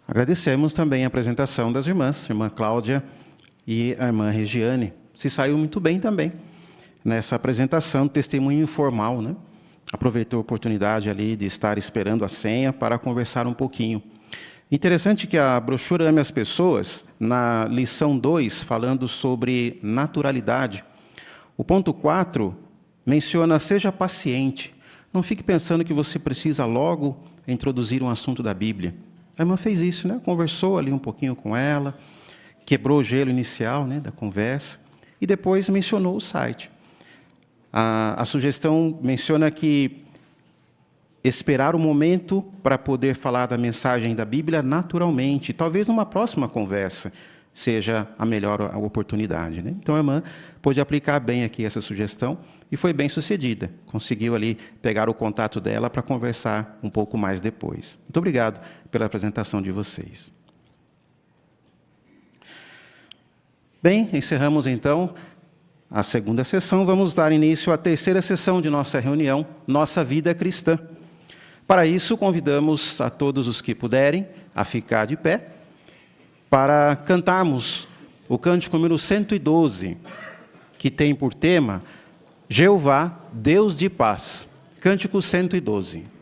Agradecemos também a apresentação das irmãs, a irmã Cláudia e a irmã Regiane. Se saiu muito bem também nessa apresentação, testemunho informal, né? Aproveitou a oportunidade ali de estar esperando a senha para conversar um pouquinho. Interessante que a brochura Ame as Pessoas, na lição 2, falando sobre naturalidade, o ponto 4 menciona: seja paciente. Não fique pensando que você precisa logo introduzir um assunto da Bíblia. A irmã fez isso, né? Conversou ali um pouquinho com ela, quebrou o gelo inicial, né, da conversa, e depois mencionou o site. A sugestão menciona que esperar o momento para poder falar da mensagem da Bíblia naturalmente, talvez numa próxima conversa seja a melhor oportunidade, né? Então a irmã pôde aplicar bem aqui essa sugestão e foi bem sucedida. Conseguiu ali pegar o contato dela para conversar um pouco mais depois. Muito obrigado pela apresentação de vocês. Bem, encerramos então a segunda sessão. Vamos dar início à terceira sessão de nossa reunião, Nossa Vida Cristã. Para isso, convidamos a todos os que puderem a ficar de pé para cantarmos o cântico número 112, que tem por tema Jeová, Deus de paz. Cântico 112.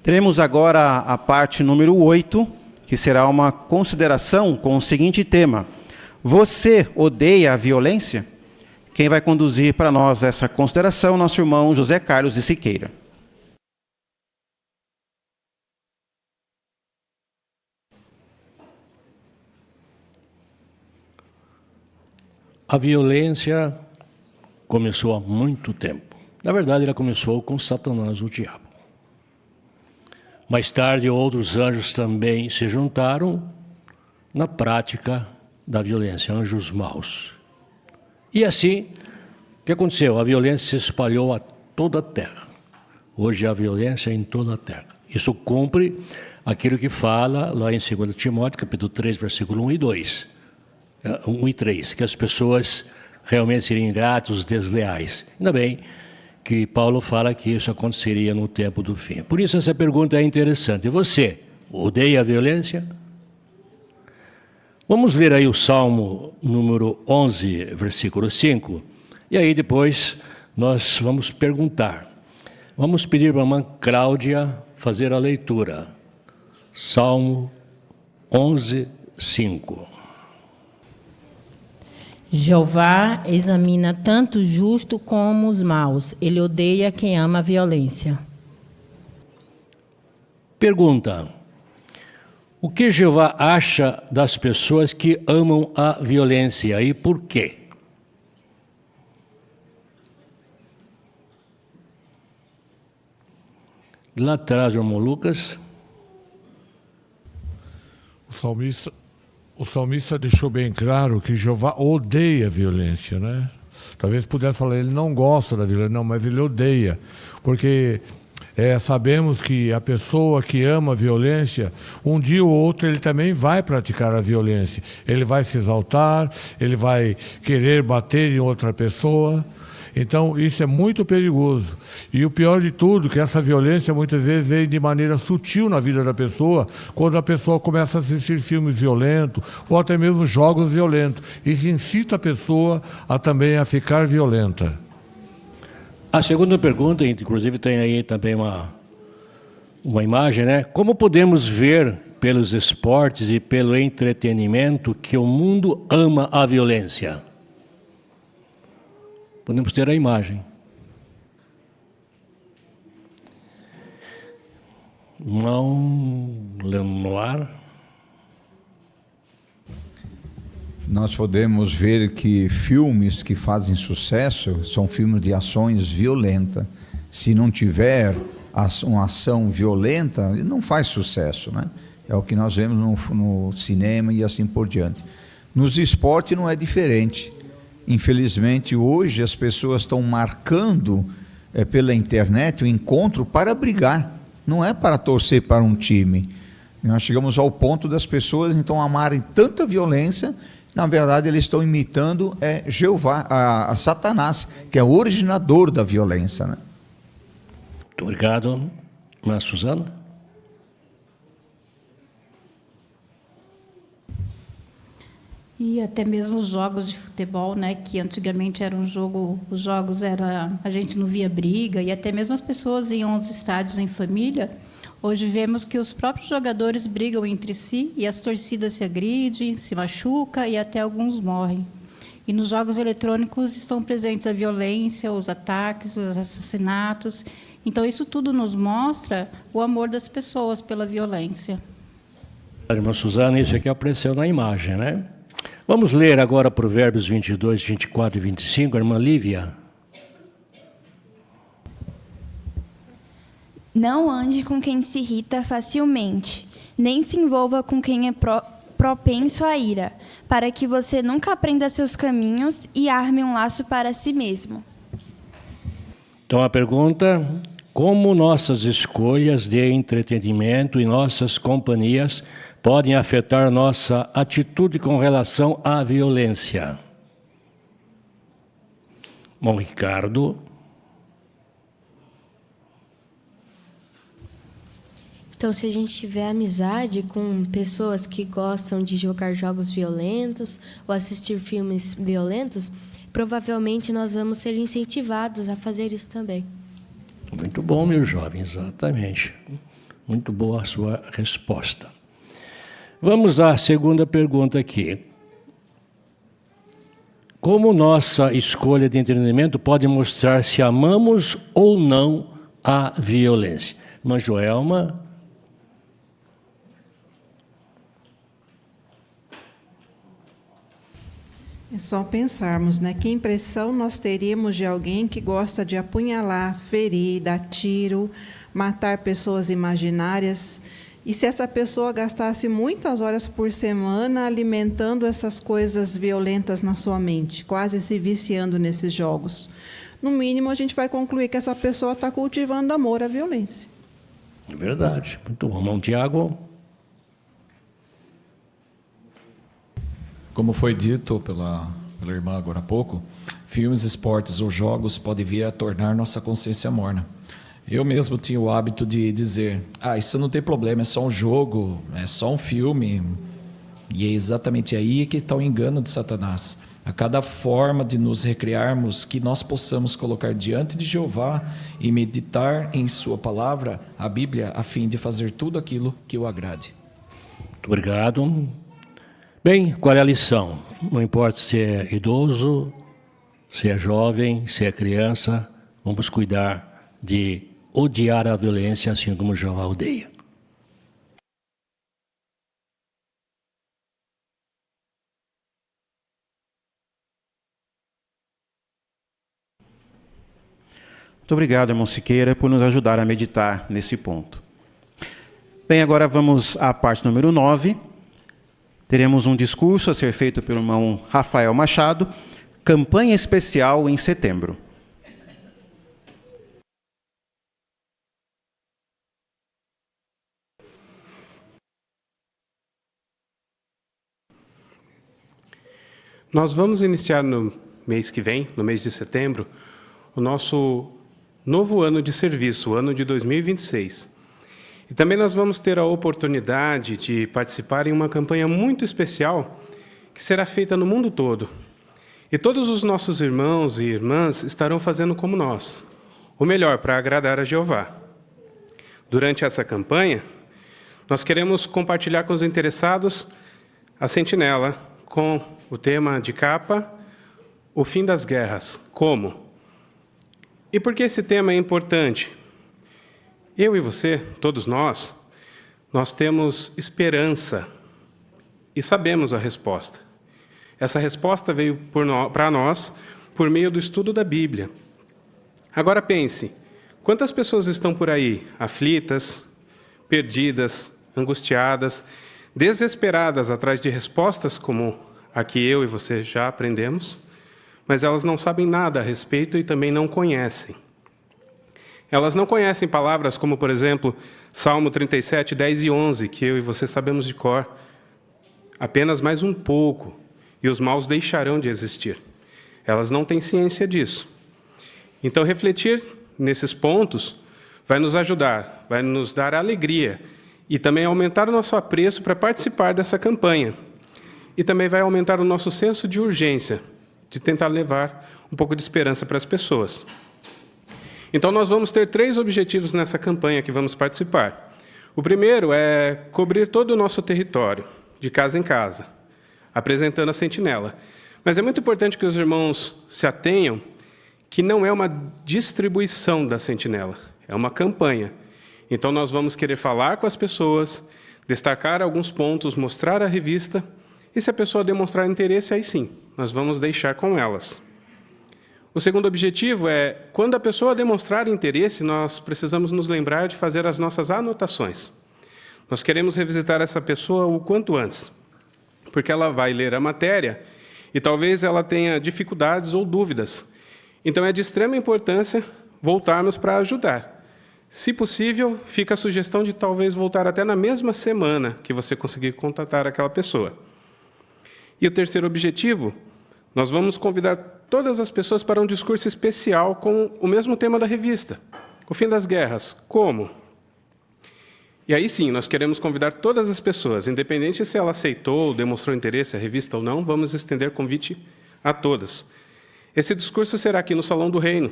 Teremos agora a parte número 8, que será uma consideração com o seguinte tema: você odeia a violência? Quem vai conduzir para nós essa consideração, nosso irmão José Carlos de Siqueira. A violência começou há muito tempo. Na verdade, ela começou com Satanás, o diabo. Mais tarde, outros anjos também se juntaram na prática da violência, anjos maus. E assim, o que aconteceu? A violência se espalhou a toda a terra. Hoje há violência em toda a terra. Isso cumpre aquilo que fala lá em 2 Timóteo, capítulo 3, versículo 1 e 2. 1 e 3, que as pessoas realmente seriam ingratos, desleais. Ainda bem que Paulo fala que isso aconteceria no tempo do fim. Por isso essa pergunta é interessante. Você odeia a violência? Vamos ler aí o Salmo número 11, versículo 5. E aí depois nós vamos perguntar. Vamos pedir para a irmã Cláudia fazer a leitura. Salmo 11, 5. Jeová examina tanto o justo como os maus. Ele odeia quem ama a violência. Pergunta: o que Jeová acha das pessoas que amam a violência e por quê? Lá atrás, o irmão Lucas. O salmista deixou bem claro que Jeová odeia a violência, né? Talvez pudesse falar, ele não gosta da violência, não, mas ele odeia. Porque sabemos que a pessoa que ama a violência, um dia ou outro ele também vai praticar a violência. Ele vai se exaltar, ele vai querer bater em outra pessoa. Então, isso é muito perigoso. E o pior de tudo, que essa violência muitas vezes vem de maneira sutil na vida da pessoa, quando a pessoa começa a assistir filmes violentos, ou até mesmo jogos violentos. Isso incita a pessoa também a ficar violenta. A segunda pergunta, inclusive tem aí também uma imagem, né? Como podemos ver pelos esportes e pelo entretenimento que o mundo ama a violência? Podemos ter a imagem. Não, Lenoir. Nós podemos ver que filmes que fazem sucesso são filmes de ações violentas. Se não tiver uma ação violenta, não faz sucesso, né? É o que nós vemos no cinema e assim por diante. Nos esportes não é diferente. Infelizmente, hoje as pessoas estão marcando pela internet o encontro para brigar, não é para torcer para um time. Nós chegamos ao ponto das pessoas então amarem tanta violência, na verdade eles estão imitando Jeová, a Satanás, que é o originador da violência, né? Muito obrigado. Mas, Suzana? E até mesmo os jogos de futebol, né, que antigamente era os jogos a gente não via briga, e até mesmo as pessoas iam aos estádios em família. Hoje vemos que os próprios jogadores brigam entre si e as torcidas se agridem, se machucam e até alguns morrem. E nos jogos eletrônicos estão presentes a violência, os ataques, os assassinatos. Então isso tudo nos mostra o amor das pessoas pela violência. Irmã Suzana, isso aqui apareceu na imagem, né? Vamos ler agora Provérbios 22, 24 e 25, a irmã Lívia. Não ande com quem se irrita facilmente, nem se envolva com quem é propenso à ira, para que você nunca aprenda seus caminhos e arme um laço para si mesmo. Então a pergunta: como nossas escolhas de entretenimento e nossas companhias podem afetar nossa atitude com relação à violência? Bom, Ricardo. Então, se a gente tiver amizade com pessoas que gostam de jogar jogos violentos ou assistir filmes violentos, provavelmente nós vamos ser incentivados a fazer isso também. Muito bom, meu jovem, exatamente. Muito boa a sua resposta. Vamos à segunda pergunta aqui. Como nossa escolha de entretenimento pode mostrar se amamos ou não a violência? Irmã Joelma. É só pensarmos, né? Que impressão nós teríamos de alguém que gosta de apunhalar, ferir, dar tiro, matar pessoas imaginárias. E se essa pessoa gastasse muitas horas por semana alimentando essas coisas violentas na sua mente, quase se viciando nesses jogos? No mínimo, a gente vai concluir que essa pessoa está cultivando amor à violência. É verdade. Muito bom. Irmão Tiago. Como foi dito pela irmã agora há pouco, filmes, esportes ou jogos podem vir a tornar nossa consciência morna. Eu mesmo tinha o hábito de dizer, isso não tem problema, é só um jogo, é só um filme. E é exatamente aí que está o engano de Satanás. A cada forma de nos recriarmos, que nós possamos colocar diante de Jeová e meditar em sua palavra, a Bíblia, a fim de fazer tudo aquilo que o agrade. Muito obrigado. Bem, qual é a lição? Não importa se é idoso, se é jovem, se é criança, vamos cuidar de odiar a violência assim como Jeová odeia. Muito obrigado, irmão Siqueira, por nos ajudar a meditar nesse ponto. Bem, agora vamos à parte número 9. Teremos um discurso a ser feito pelo irmão Rafael Machado, campanha especial em setembro. Nós vamos iniciar no mês que vem, no mês de setembro, o nosso novo ano de serviço, o ano de 2026. E também nós vamos ter a oportunidade de participar em uma campanha muito especial que será feita no mundo todo. E todos os nossos irmãos e irmãs estarão fazendo como nós, o melhor para agradar a Jeová. Durante essa campanha, nós queremos compartilhar com os interessados a sentinela com o tema de capa, o fim das guerras. Como? E por que esse tema é importante? Eu e você, todos nós temos esperança e sabemos a resposta. Essa resposta veio para nós por meio do estudo da Bíblia. Agora pense, quantas pessoas estão por aí aflitas, perdidas, angustiadas, desesperadas atrás de respostas como a que eu e você já aprendemos, mas elas não sabem nada a respeito e também não conhecem. Elas não conhecem palavras como, por exemplo, Salmo 37, 10 e 11, que eu e você sabemos de cor. Apenas mais um pouco, e os maus deixarão de existir. Elas não têm ciência disso. Então, refletir nesses pontos vai nos ajudar, vai nos dar alegria e também aumentar o nosso apreço para participar dessa campanha. E também vai aumentar o nosso senso de urgência, de tentar levar um pouco de esperança para as pessoas. Então, nós vamos ter 3 objetivos nessa campanha que vamos participar. O primeiro é cobrir todo o nosso território, de casa em casa, apresentando a sentinela. Mas é muito importante que os irmãos se atenham que não é uma distribuição da sentinela, é uma campanha. Então, nós vamos querer falar com as pessoas, destacar alguns pontos, mostrar a revista, e se a pessoa demonstrar interesse, aí sim, nós vamos deixar com elas. O segundo objetivo é, quando a pessoa demonstrar interesse, nós precisamos nos lembrar de fazer as nossas anotações. Nós queremos revisitar essa pessoa o quanto antes, porque ela vai ler a matéria e talvez ela tenha dificuldades ou dúvidas. Então, é de extrema importância voltarmos para ajudar. Se possível, fica a sugestão de talvez voltar até na mesma semana que você conseguir contatar aquela pessoa. E o terceiro objetivo, nós vamos convidar todas as pessoas para um discurso especial com o mesmo tema da revista, o fim das guerras. Como? E aí sim, nós queremos convidar todas as pessoas, independente se ela aceitou ou demonstrou interesse à revista ou não, vamos estender convite a todas. Esse discurso será aqui no Salão do Reino,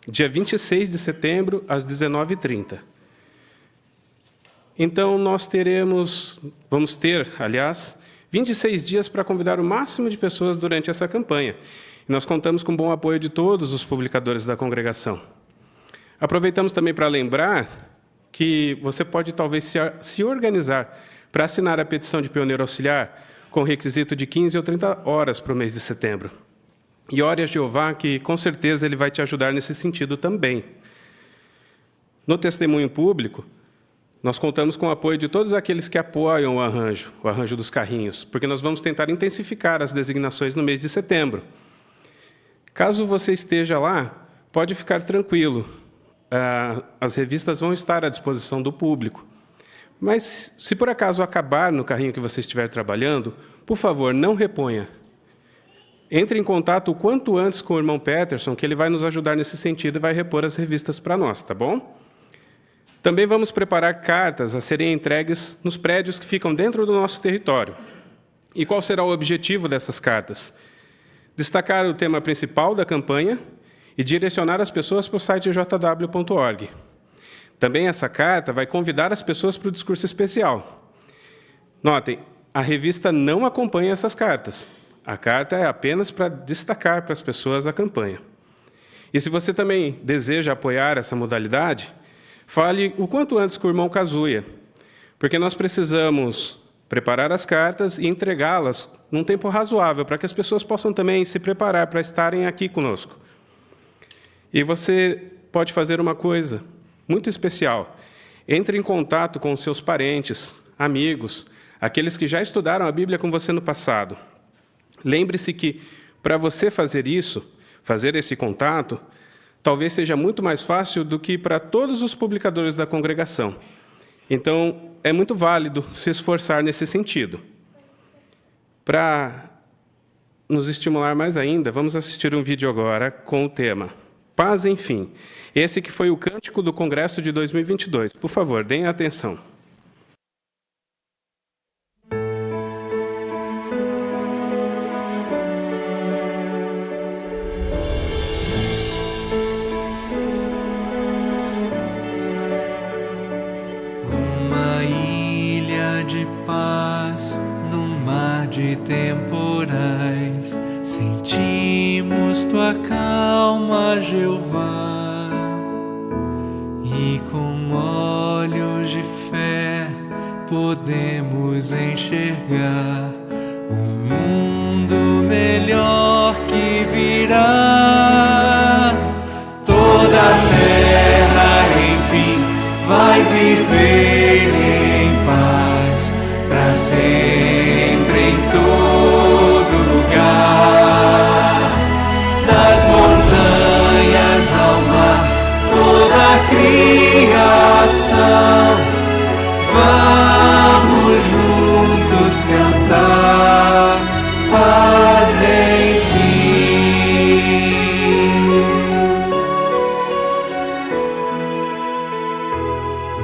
dia 26 de setembro, às 19h30. Então, vamos ter, 26 dias para convidar o máximo de pessoas durante essa campanha. E nós contamos com o bom apoio de todos os publicadores da congregação. Aproveitamos também para lembrar que você pode talvez se organizar para assinar a petição de pioneiro auxiliar com requisito de 15 ou 30 horas para o mês de setembro. E ore a Jeová, que com certeza Ele vai te ajudar nesse sentido também. No testemunho público, nós contamos com o apoio de todos aqueles que apoiam o arranjo dos carrinhos, porque nós vamos tentar intensificar as designações no mês de setembro. Caso você esteja lá, pode ficar tranquilo. As revistas vão estar à disposição do público. Mas, se por acaso acabar no carrinho que você estiver trabalhando, por favor, não reponha. Entre em contato o quanto antes com o irmão Peterson, que ele vai nos ajudar nesse sentido e vai repor as revistas para nós, tá bom? Também vamos preparar cartas a serem entregues nos prédios que ficam dentro do nosso território. E qual será o objetivo dessas cartas? Destacar o tema principal da campanha e direcionar as pessoas para o site jw.org. Também essa carta vai convidar as pessoas para o discurso especial. Notem, a revista não acompanha essas cartas. A carta é apenas para destacar para as pessoas a campanha. E se você também deseja apoiar essa modalidade, fale o quanto antes com o irmão Kazuya, porque nós precisamos preparar as cartas e entregá-las num tempo razoável, para que as pessoas possam também se preparar para estarem aqui conosco. E você pode fazer uma coisa muito especial. Entre em contato com os seus parentes, amigos, aqueles que já estudaram a Bíblia com você no passado. Lembre-se que, para você fazer isso, fazer esse contato, talvez seja muito mais fácil do que para todos os publicadores da congregação. Então, é muito válido se esforçar nesse sentido. Para nos estimular mais ainda, vamos assistir um vídeo agora com o tema Paz, enfim. Esse que foi o cântico do Congresso de 2022. Por favor, deem atenção. De paz no mar de temporais, sentimos tua calma, Jeová, e com olhos de fé podemos enxergar um mundo melhor que virá. Toda a terra, enfim, vai viver em paz para sempre em todo lugar. Das montanhas ao mar, toda a criação, vamos juntos cantar paz, enfim.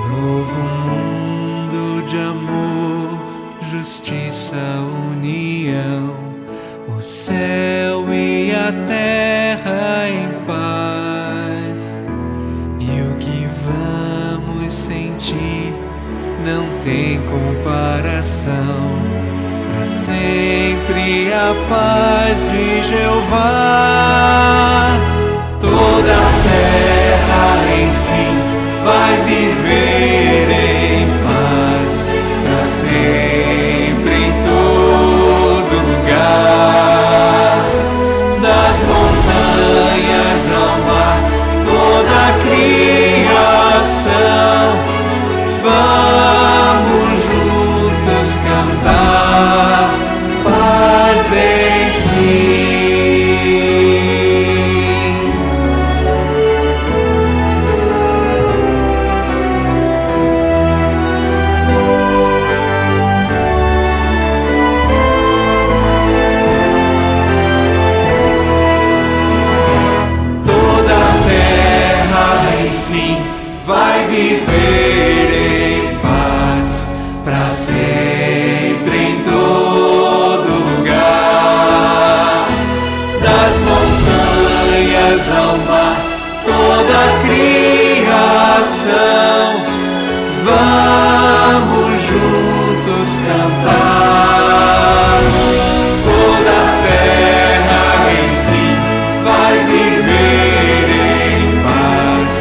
Novo mundo de amor, justiça, união, o céu e a terra em paz. E o que vamos sentir não tem comparação. Para sempre a paz de Jeová. Toda a terra, enfim, vai viver em paz para sempre em todo lugar. Das montanhas ao mar, toda a criação, vamos juntos cantar paz, enfim. Vai viver em paz para sempre em todo lugar. Das montanhas ao mar, toda a criação, vamos juntos cantar. Toda a terra, enfim, vai viver em paz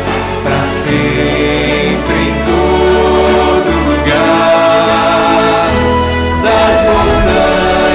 para sempre em todo lugar. Das montanhas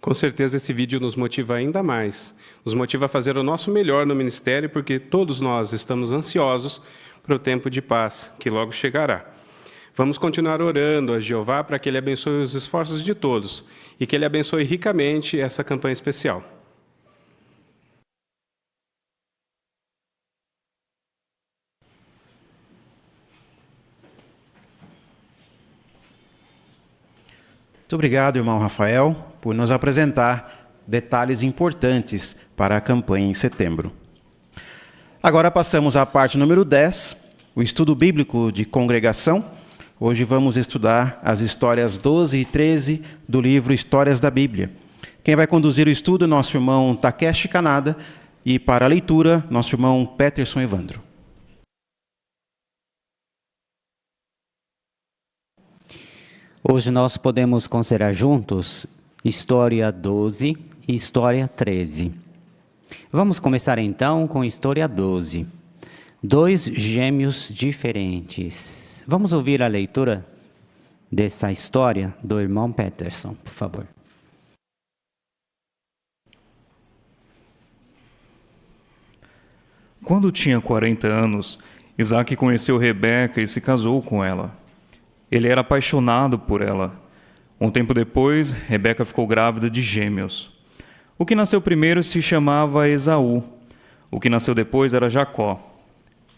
Com certeza esse vídeo nos motiva ainda mais, nos motiva a fazer o nosso melhor no ministério, porque todos nós estamos ansiosos para o tempo de paz que logo chegará. Vamos continuar orando a Jeová para que Ele abençoe os esforços de todos e que Ele abençoe ricamente essa campanha especial. Muito obrigado, irmão Rafael, por nos apresentar detalhes importantes para a campanha em setembro. Agora passamos à parte número 10, o estudo bíblico de congregação. Hoje vamos estudar as histórias 12 e 13 do livro Histórias da Bíblia. Quem vai conduzir o estudo é nosso irmão Takeshi Kanada e para a leitura, nosso irmão Peterson Evandro. Hoje nós podemos considerar juntos História 12 e História 13. Vamos começar então com História 12. Dois gêmeos diferentes. Vamos ouvir a leitura dessa história do irmão Peterson, por favor. Quando tinha 40 anos, Isaac conheceu Rebeca e se casou com ela. Ele era apaixonado por ela. Um tempo depois, Rebeca ficou grávida de gêmeos. O que nasceu primeiro se chamava Esaú. O que nasceu depois era Jacó.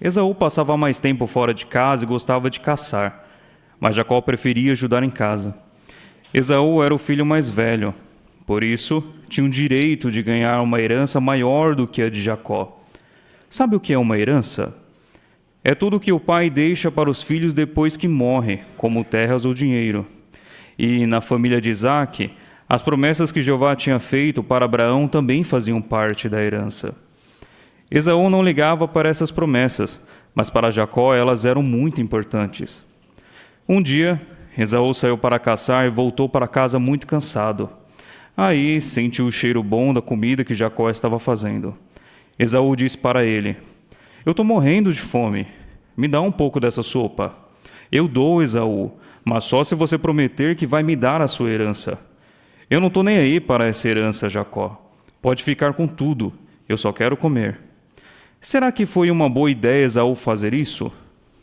Esaú passava mais tempo fora de casa e gostava de caçar, mas Jacó preferia ajudar em casa. Esaú era o filho mais velho, por isso tinha o direito de ganhar uma herança maior do que a de Jacó. Sabe o que é uma herança? É tudo que o pai deixa para os filhos depois que morre, como terras ou dinheiro. E na família de Isaac, as promessas que Jeová tinha feito para Abraão também faziam parte da herança. Esaú não ligava para essas promessas, mas para Jacó elas eram muito importantes. Um dia, Esaú saiu para caçar e voltou para casa muito cansado. Aí sentiu o cheiro bom da comida que Jacó estava fazendo. Esaú disse para ele: "Eu estou morrendo de fome. Me dá um pouco dessa sopa." "Eu dou, Esaú, mas só se você prometer que vai me dar a sua herança." "Eu não estou nem aí para essa herança, Jacó. Pode ficar com tudo. Eu só quero comer." Será que foi uma boa ideia Esaú fazer isso?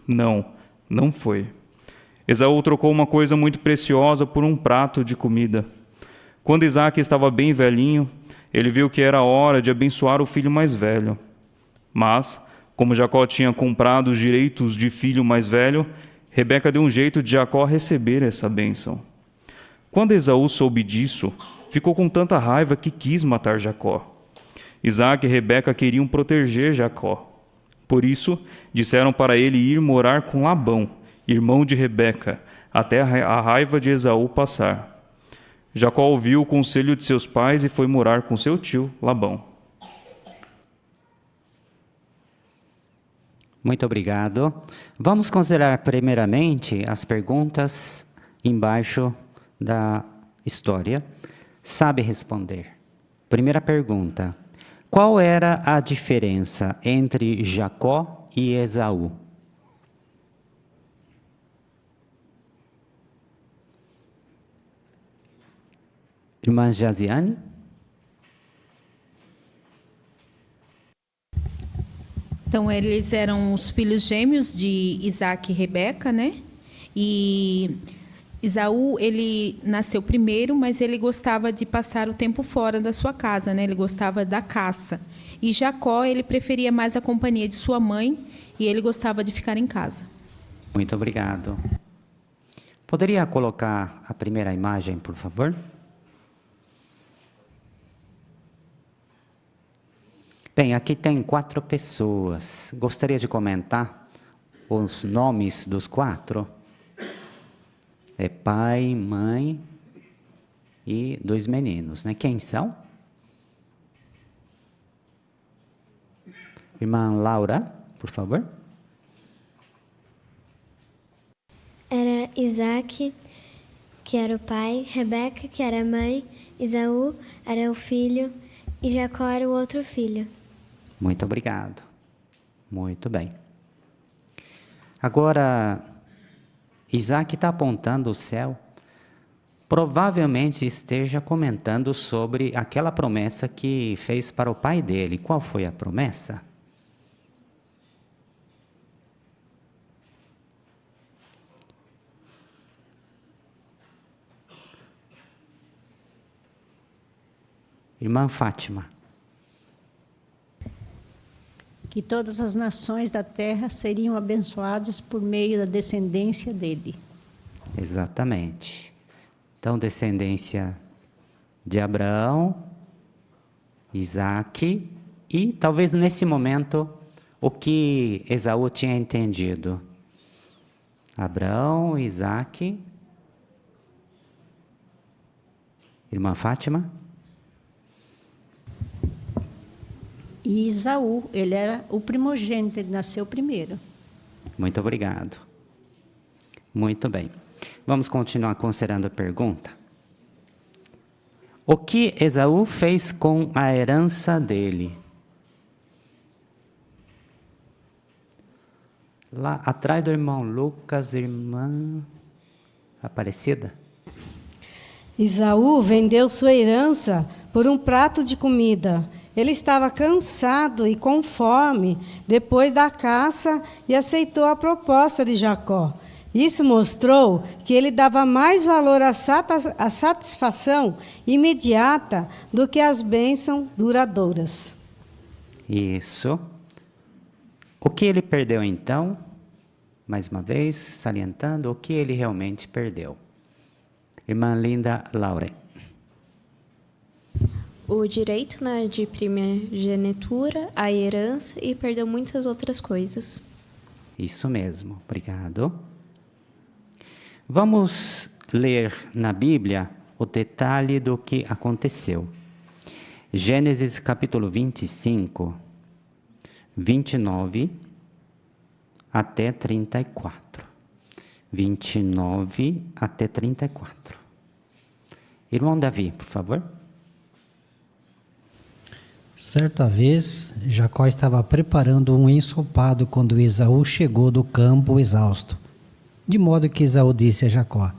Não, não foi. Esaú trocou uma coisa muito preciosa por um prato de comida. Quando Isaac estava bem velhinho, ele viu que era hora de abençoar o filho mais velho. Mas, como Jacó tinha comprado os direitos de filho mais velho, Rebeca deu um jeito de Jacó receber essa bênção. Quando Esaú soube disso, ficou com tanta raiva que quis matar Jacó. Isaac e Rebeca queriam proteger Jacó. Por isso, disseram para ele ir morar com Labão, irmão de Rebeca, até a raiva de Esaú passar. Jacó ouviu o conselho de seus pais e foi morar com seu tio, Labão. Muito obrigado. Vamos considerar primeiramente as perguntas embaixo da história. Sabe responder. Primeira pergunta: qual era a diferença entre Jacó e Esaú? Irmã Jaziane? Então, eles eram os filhos gêmeos de Isaac e Rebeca, né? E Esaú, ele nasceu primeiro, mas ele gostava de passar o tempo fora da sua casa, né? Ele gostava da caça. E Jacó, ele preferia mais a companhia de sua mãe e ele gostava de ficar em casa. Muito obrigado. Poderia colocar a primeira imagem, por favor? Bem, aqui tem 4 pessoas. Gostaria de comentar os nomes dos 4? É pai, mãe e 2 meninos, né? Quem são? Irmã Laura, por favor. Era Isaac, que era o pai, Rebeca, que era a mãe, Esaú era o filho e Jacó era o outro filho. Muito obrigado. Muito bem. Agora, Isaac está apontando o céu. provavelmente esteja comentando sobre aquela promessa que fez para o pai dele. Qual foi a promessa? Irmã Fátima. Que todas as nações da terra seriam abençoadas por meio da descendência dele. Exatamente. Então, descendência de Abraão, Isaac e talvez nesse momento o que Esaú tinha entendido. Abraão, Isaac. Irmã Fátima? E Esaú, ele era o primogênito, ele nasceu primeiro. Muito obrigado. Muito bem. Vamos continuar considerando a pergunta. O que Esaú fez com a herança dele? Lá atrás do irmão Lucas, irmã Aparecida. Esaú vendeu sua herança por um prato de comida. Ele estava cansado e com fome depois da caça e aceitou a proposta de Jacó. Isso mostrou que ele dava mais valor à satisfação imediata do que às bênçãos duradouras. Isso. O que ele perdeu então? Mais uma vez, salientando o que ele realmente perdeu. Irmã Linda Laure. O direito, né, de primogenitura, a herança e perdeu muitas outras coisas. Isso mesmo, obrigado. Vamos ler na Bíblia o detalhe do que aconteceu. Gênesis capítulo 25, 29 até 34. 29 até 34. Irmão Davi, por favor. Certa vez, Jacó estava preparando um ensopado quando Esaú chegou do campo exausto. De modo que Esaú disse a Jacó: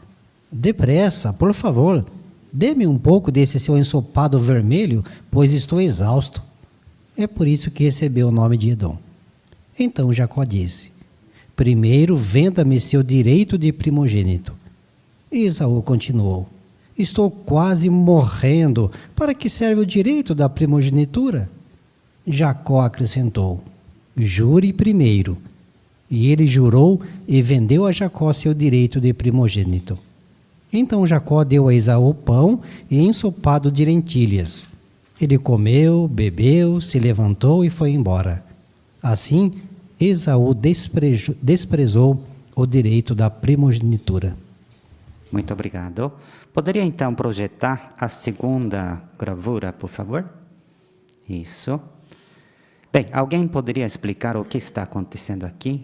depressa, por favor, dê-me um pouco desse seu ensopado vermelho, pois estou exausto. É por isso que recebeu o nome de Edom. Então Jacó disse: primeiro venda-me seu direito de primogênito. E Esaú continuou: estou quase morrendo. Para que serve o direito da primogenitura? Jacó acrescentou: jure primeiro. E ele jurou e vendeu a Jacó seu direito de primogênito. Então Jacó deu a Esaú pão e ensopado de lentilhas. Ele comeu, bebeu, se levantou e foi embora. Assim, Esaú desprezou o direito da primogenitura. Muito obrigado. Poderia então projetar a segunda gravura, por favor? Isso. Bem, alguém poderia explicar o que está acontecendo aqui?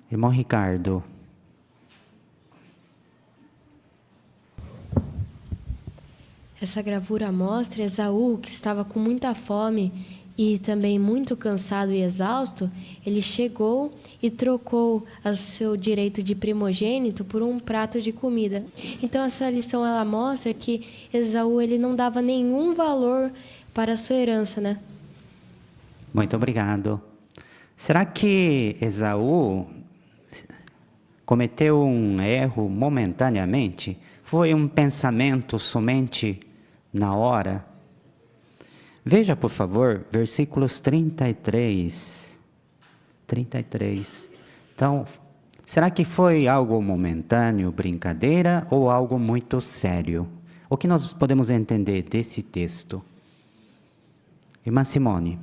Irmão Ricardo. Essa gravura mostra Esaú, que estava com muita fome e também muito cansado e exausto. Ele chegou e trocou o seu direito de primogênito por um prato de comida. Então essa lição ela mostra que Esaú ele não dava nenhum valor para a sua herança, né? Muito obrigado. Será que Esaú cometeu um erro momentaneamente? Foi um pensamento somente na hora? Veja, por favor, versículos 33. Então, será que foi algo momentâneo, brincadeira, ou algo muito sério? O que nós podemos entender desse texto? Irmã Simone.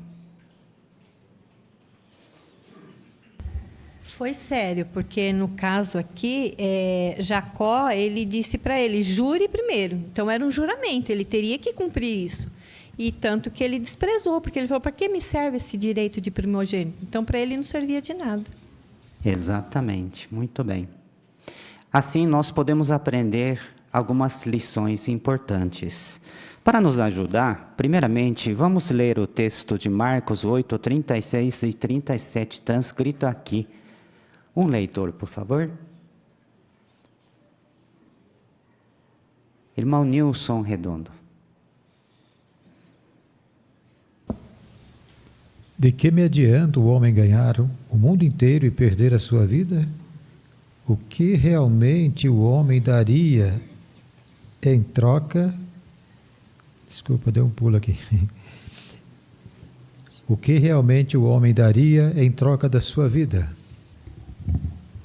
Foi sério, porque no caso aqui, Jacó, ele disse para ele, jure primeiro. Então era um juramento, ele teria que cumprir isso. E tanto que ele desprezou, porque ele falou, para que me serve esse direito de primogênito? Então para ele não servia de nada. Exatamente, muito bem. Assim nós podemos aprender algumas lições importantes. Para nos ajudar, primeiramente, vamos ler o texto de Marcos 8, 36 e 37, está escrito aqui. Um leitor, por favor. Irmão Nilson Redondo. De que me adianta o homem ganhar o mundo inteiro e perder a sua vida? O que realmente o homem daria em troca... Desculpa, dei um pulo aqui. O que realmente o homem daria em troca da sua vida?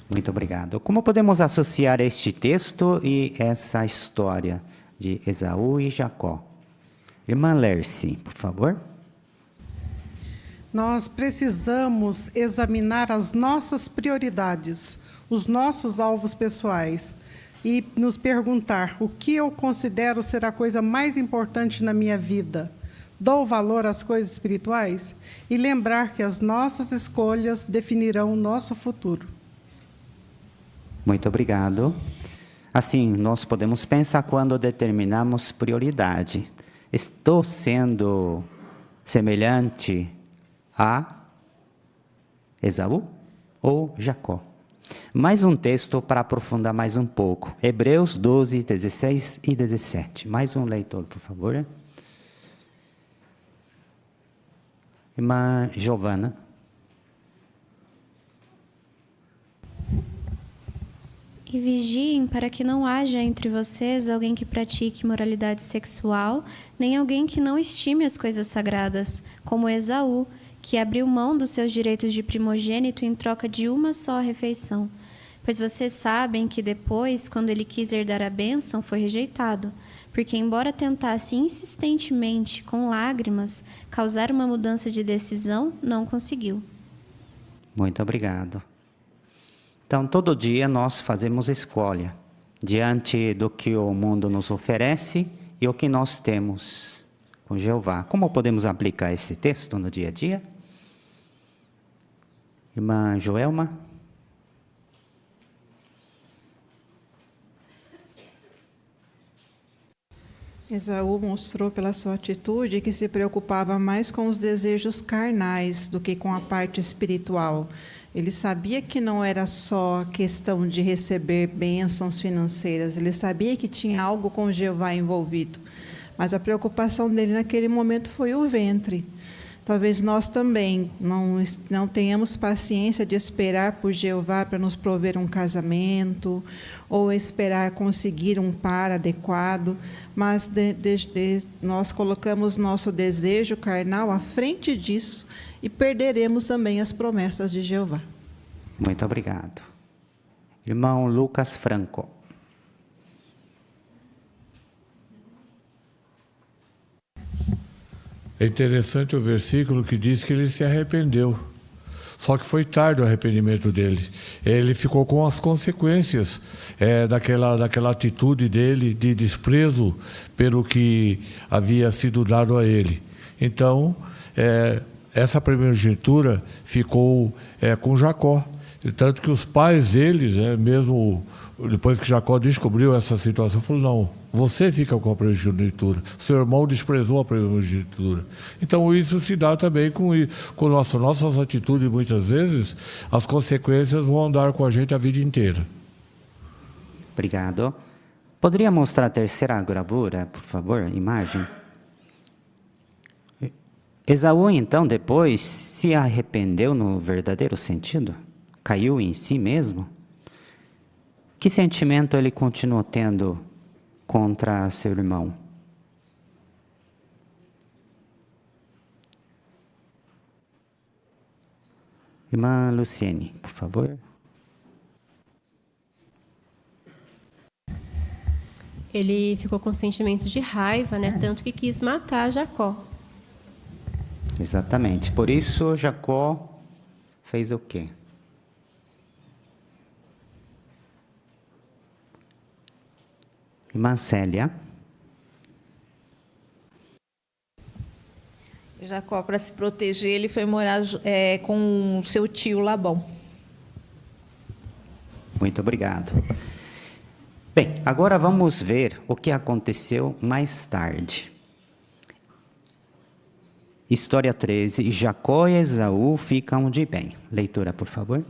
Muito obrigado. Como podemos associar este texto e essa história de Esaú e Jacó? Irmã Lercy, por favor. Nós precisamos examinar as nossas prioridades, os nossos alvos pessoais e nos perguntar o que eu considero ser a coisa mais importante na minha vida. Dou valor às coisas espirituais? E lembrar que as nossas escolhas definirão o nosso futuro. Muito obrigado. Assim, nós podemos pensar quando determinamos prioridade. Estou sendo semelhante a Esaú ou Jacó? Mais um texto para aprofundar mais um pouco. Hebreus 12, 16 e 17. Mais um leitor, por favor. Irmã Giovana. E vigiem para que não haja entre vocês alguém que pratique moralidade sexual, nem alguém que não estime as coisas sagradas, como Esaú, que abriu mão dos seus direitos de primogênito em troca de uma só refeição. Pois vocês sabem que depois, quando ele quis herdar a bênção, foi rejeitado, porque embora tentasse insistentemente, com lágrimas, causar uma mudança de decisão, não conseguiu. Muito obrigado. Então, todo dia nós fazemos escolha diante do que o mundo nos oferece e o que nós temos com Jeová. Como podemos aplicar esse texto no dia a dia? Irmã Joelma? Esaú mostrou pela sua atitude que se preocupava mais com os desejos carnais do que com a parte espiritual. Ele sabia que não era só questão de receber bênçãos financeiras, ele sabia que tinha algo com Jeová envolvido. Mas a preocupação dele naquele momento foi o ventre. Talvez nós também não tenhamos paciência de esperar por Jeová para nos prover um casamento, ou esperar conseguir um par adequado, mas nós colocamos nosso desejo carnal à frente disso e perderemos também as promessas de Jeová. Muito obrigado. Irmão Lucas Franco. É interessante o versículo que diz que ele se arrependeu. Só que foi tarde o arrependimento dele. Ele ficou com as consequências daquela atitude dele de desprezo pelo que havia sido dado a ele. Então, essa primogenitura ficou com Jacó. Tanto que os pais deles, mesmo depois que Jacó descobriu essa situação, falou, não, você fica com a primogenitura. Seu irmão desprezou a primogenitura. Então isso se dá também com nossas atitudes, muitas vezes, as consequências vão andar com a gente a vida inteira. Obrigado. Poderia mostrar a terceira gravura, por favor, imagem? Esaú, então, depois, se arrependeu no verdadeiro sentido? Caiu em si mesmo? Que sentimento ele continuou tendo contra seu irmão? Irmã Luciene, por favor. Ele ficou com sentimentos de raiva, né? Tanto que quis matar Jacó. Exatamente. Por isso, Jacó fez o quê? Irmã Célia. Jacó, para se proteger, ele foi morar com seu tio Labão. Muito obrigado. Bem, agora vamos ver o que aconteceu mais tarde. História 13. Jacó e Esaú ficam de bem. Leitura, por favor.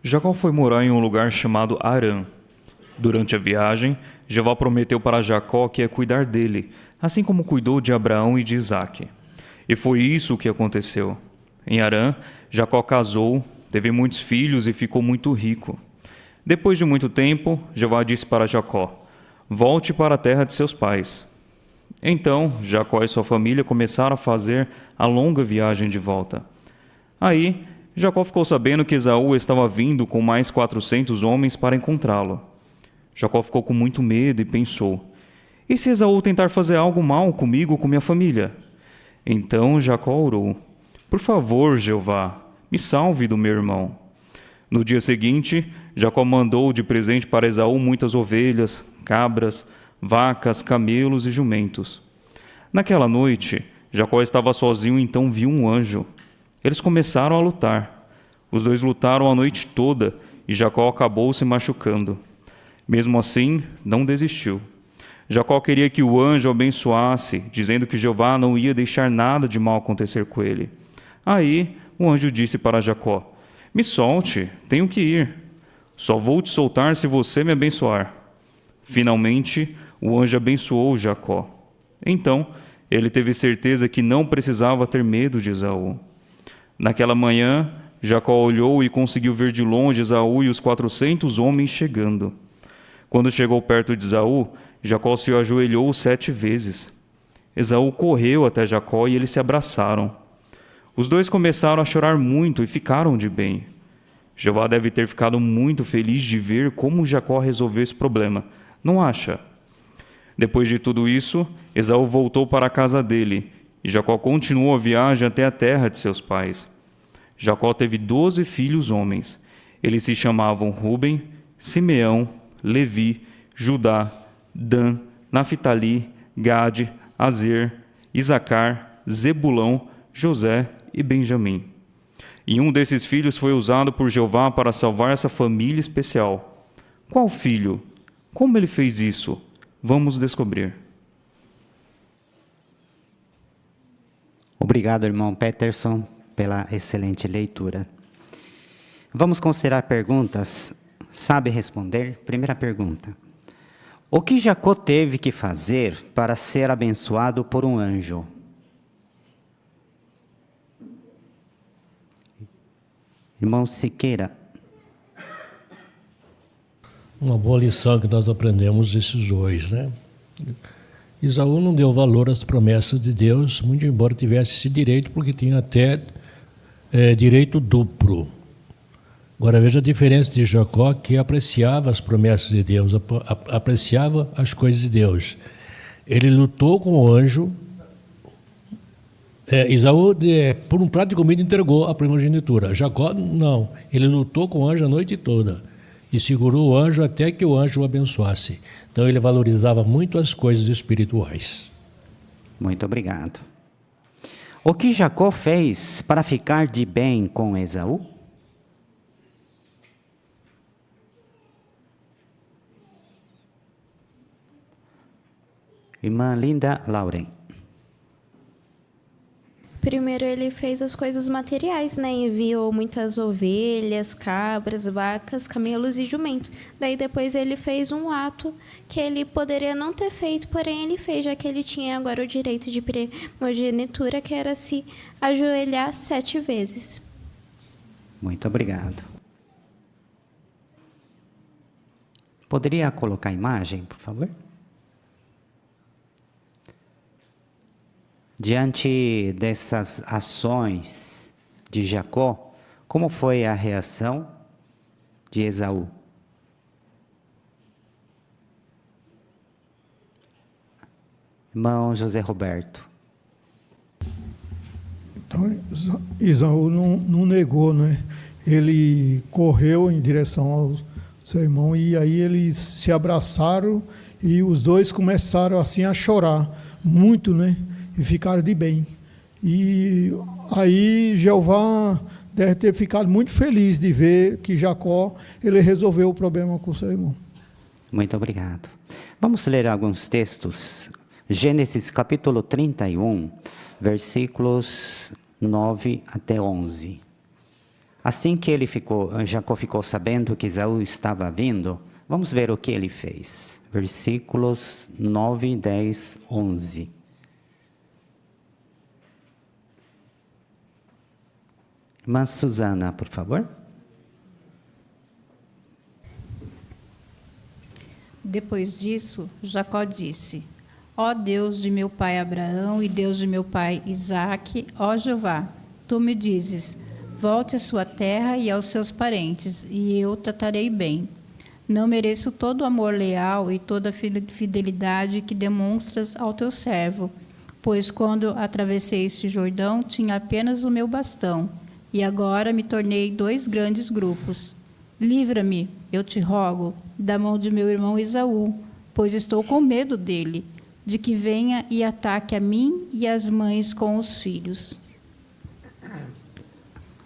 Jacó foi morar em um lugar chamado Harã. Durante a viagem, Jeová prometeu para Jacó que ia cuidar dele, assim como cuidou de Abraão e de Isaque. E foi isso que aconteceu. Em Harã, Jacó casou, teve muitos filhos e ficou muito rico. Depois de muito tempo, Jeová disse para Jacó: volte para a terra de seus pais. Então, Jacó e sua família começaram a fazer a longa viagem de volta. Aí, Jacó ficou sabendo que Esaú estava vindo com mais 400 homens para encontrá-lo. Jacó ficou com muito medo e pensou: e se Esaú tentar fazer algo mal comigo ou com minha família? Então Jacó orou: por favor, Jeová, me salve do meu irmão. No dia seguinte, Jacó mandou de presente para Esaú muitas ovelhas, cabras, vacas, camelos e jumentos. Naquela noite, Jacó estava sozinho e então viu um anjo. Eles começaram a lutar. Os dois lutaram a noite toda e Jacó acabou se machucando. Mesmo assim, não desistiu. Jacó queria que o anjo o abençoasse, dizendo que Jeová não ia deixar nada de mal acontecer com ele. Aí, o anjo disse para Jacó: me solte, tenho que ir. Só vou te soltar se você me abençoar. Finalmente, o anjo abençoou Jacó. Então, ele teve certeza que não precisava ter medo de Esaú. Naquela manhã, Jacó olhou e conseguiu ver de longe Esaú e os 400 homens chegando. Quando chegou perto de Esaú, Jacó se ajoelhou 7 vezes. Esaú correu até Jacó e eles se abraçaram. Os dois começaram a chorar muito e ficaram de bem. Jeová deve ter ficado muito feliz de ver como Jacó resolveu esse problema, não acha? Depois de tudo isso, Esaú voltou para a casa dele, e Jacó continuou a viagem até a terra de seus pais. Jacó teve 12 filhos homens. Eles se chamavam Ruben, Simeão, Levi, Judá, Dan, Naftali, Gade, Azer, Isacar, Zebulão, José e Benjamim. E um desses filhos foi usado por Jeová para salvar essa família especial. Qual filho? Como ele fez isso? Vamos descobrir. Obrigado, irmão Peterson, pela excelente leitura. Vamos considerar perguntas. Sabe responder? Primeira pergunta: o que Jacó teve que fazer para ser abençoado por um anjo? Irmão Siqueira. Uma boa lição que nós aprendemos desses dois, né? Esaú não deu valor às promessas de Deus, muito embora tivesse esse direito, porque tinha até direito duplo. Agora veja a diferença de Jacó, que apreciava as promessas de Deus, apreciava as coisas de Deus. Ele lutou com o anjo. Esaú, por um prato de comida, entregou a primogenitura. Jacó, não. Ele lutou com o anjo a noite toda e segurou o anjo até que o anjo o abençoasse. Então, ele valorizava muito as coisas espirituais. Muito obrigado. O que Jacó fez para ficar de bem com Esaú? Irmã Linda Lauren. Primeiro ele fez as coisas materiais, né? Enviou muitas ovelhas, cabras, vacas, camelos e jumentos. Daí depois ele fez um ato que ele poderia não ter feito, porém ele fez, já que ele tinha agora o direito de primogenitura, que era se ajoelhar 7 vezes. Muito obrigado. Poderia colocar a imagem, por favor? Diante dessas ações de Jacó, como foi a reação de Esaú? Irmão José Roberto. Então, Esaú não negou, né? Ele correu em direção ao seu irmão e aí eles se abraçaram e os dois começaram assim a chorar muito, né? E ficaram de bem. E aí Jeová deve ter ficado muito feliz de ver que Jacó ele resolveu o problema com seu irmão. Muito obrigado. Vamos ler alguns textos. Gênesis capítulo 31, versículos 9 até 11. Assim que Jacó ficou sabendo que Esaú estava vindo, vamos ver o que ele fez. Versículos 9, 10, 11. Irmã Susana, por favor. Depois disso, Jacó disse: Ó Deus de meu pai Abraão e Deus de meu pai Isaque, ó Jeová, tu me dizes: volte à sua terra e aos seus parentes, e eu tratarei bem. Não mereço todo o amor leal e toda a fidelidade que demonstras ao teu servo, pois quando atravessei este Jordão tinha apenas o meu bastão, e agora me tornei 2 grandes grupos. Livra-me, eu te rogo, da mão de meu irmão Esaú, pois estou com medo dele, de que venha e ataque a mim e as mães com os filhos.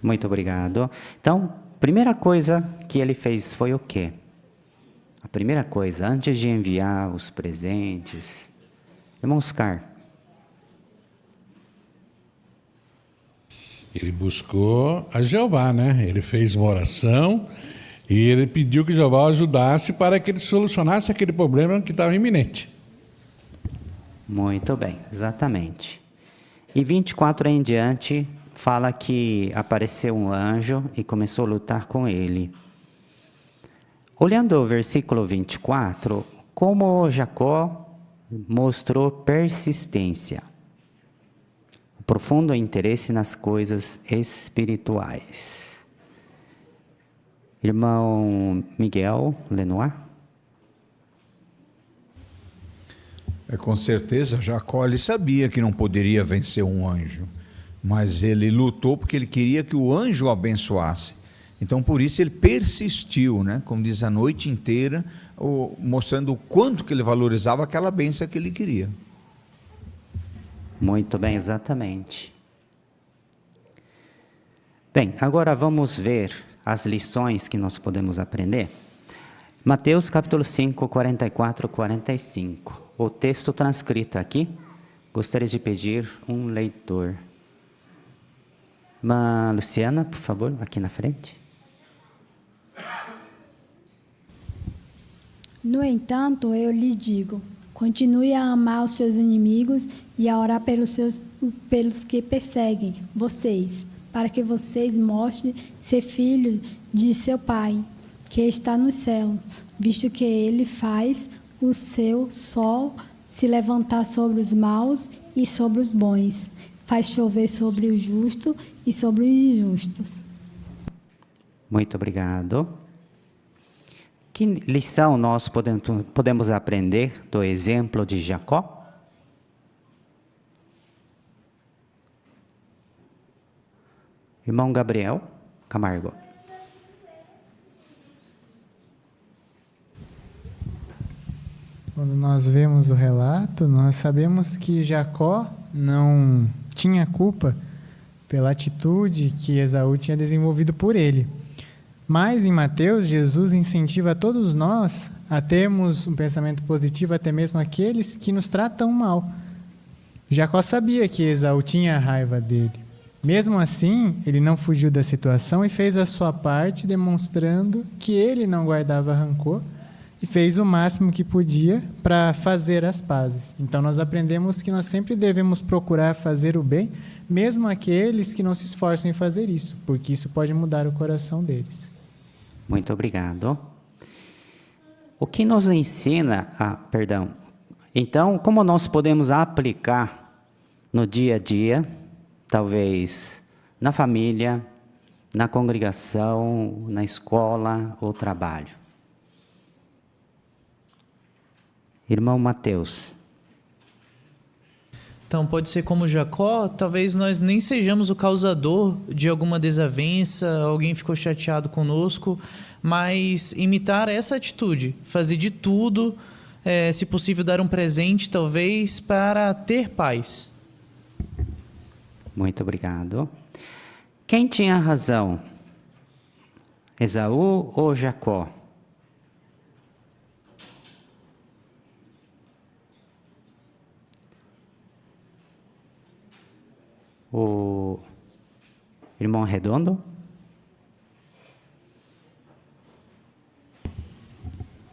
Muito obrigado. Então, primeira coisa que ele fez foi o quê? A primeira coisa, antes de enviar os presentes, irmão Oscar. Ele buscou a Jeová, né? Ele fez uma oração e ele pediu que Jeová o ajudasse para que ele solucionasse aquele problema que estava iminente. Muito bem, exatamente. E 24 em diante, fala que apareceu um anjo e começou a lutar com ele. Olhando o versículo 24, como Jacó mostrou persistência, profundo interesse nas coisas espirituais. Irmão Miguel Lenoir? Com certeza, Jacó ele sabia que não poderia vencer um anjo, mas ele lutou porque ele queria que o anjo o abençoasse. Então, por isso ele persistiu, né? Como diz, a noite inteira, mostrando o quanto que ele valorizava aquela bênção que ele queria. Muito bem, exatamente. Bem, agora vamos ver as lições que nós podemos aprender. Mateus capítulo 5, 44, 45. O texto transcrito aqui, gostaria de pedir um leitor. Irmã Luciana, por favor, aqui na frente. No entanto, eu lhe digo, continue a amar os seus inimigos e a orar pelos que perseguem vocês, para que vocês mostrem ser filhos de seu Pai, que está no céu, visto que Ele faz o seu sol se levantar sobre os maus e sobre os bons, faz chover sobre o justo e sobre os injustos. Muito obrigado. Que lição nós podemos aprender do exemplo de Jacó? Irmão Gabriel Camargo. Quando nós vemos o relato, nós sabemos que Jacó não tinha culpa pela atitude que Esaú tinha desenvolvido por ele. Mas em Mateus, Jesus incentiva todos nós a termos um pensamento positivo, até mesmo aqueles que nos tratam mal. Jacó sabia que Esaú tinha raiva dele. Mesmo assim, ele não fugiu da situação e fez a sua parte, demonstrando que ele não guardava rancor e fez o máximo que podia para fazer as pazes. Então nós aprendemos que nós sempre devemos procurar fazer o bem, mesmo aqueles que não se esforçam em fazer isso, porque isso pode mudar o coração deles. Muito obrigado. O que nos ensina então, como nós podemos aplicar no dia a dia, talvez na família, na congregação, na escola ou trabalho? Irmão Mateus. Então, pode ser como Jacó, talvez nós nem sejamos o causador de alguma desavença, alguém ficou chateado conosco, mas imitar essa atitude, fazer de tudo, se possível dar um presente, talvez, para ter paz. Muito obrigado. Quem tinha razão? Esaú ou Jacó? O irmão Redondo?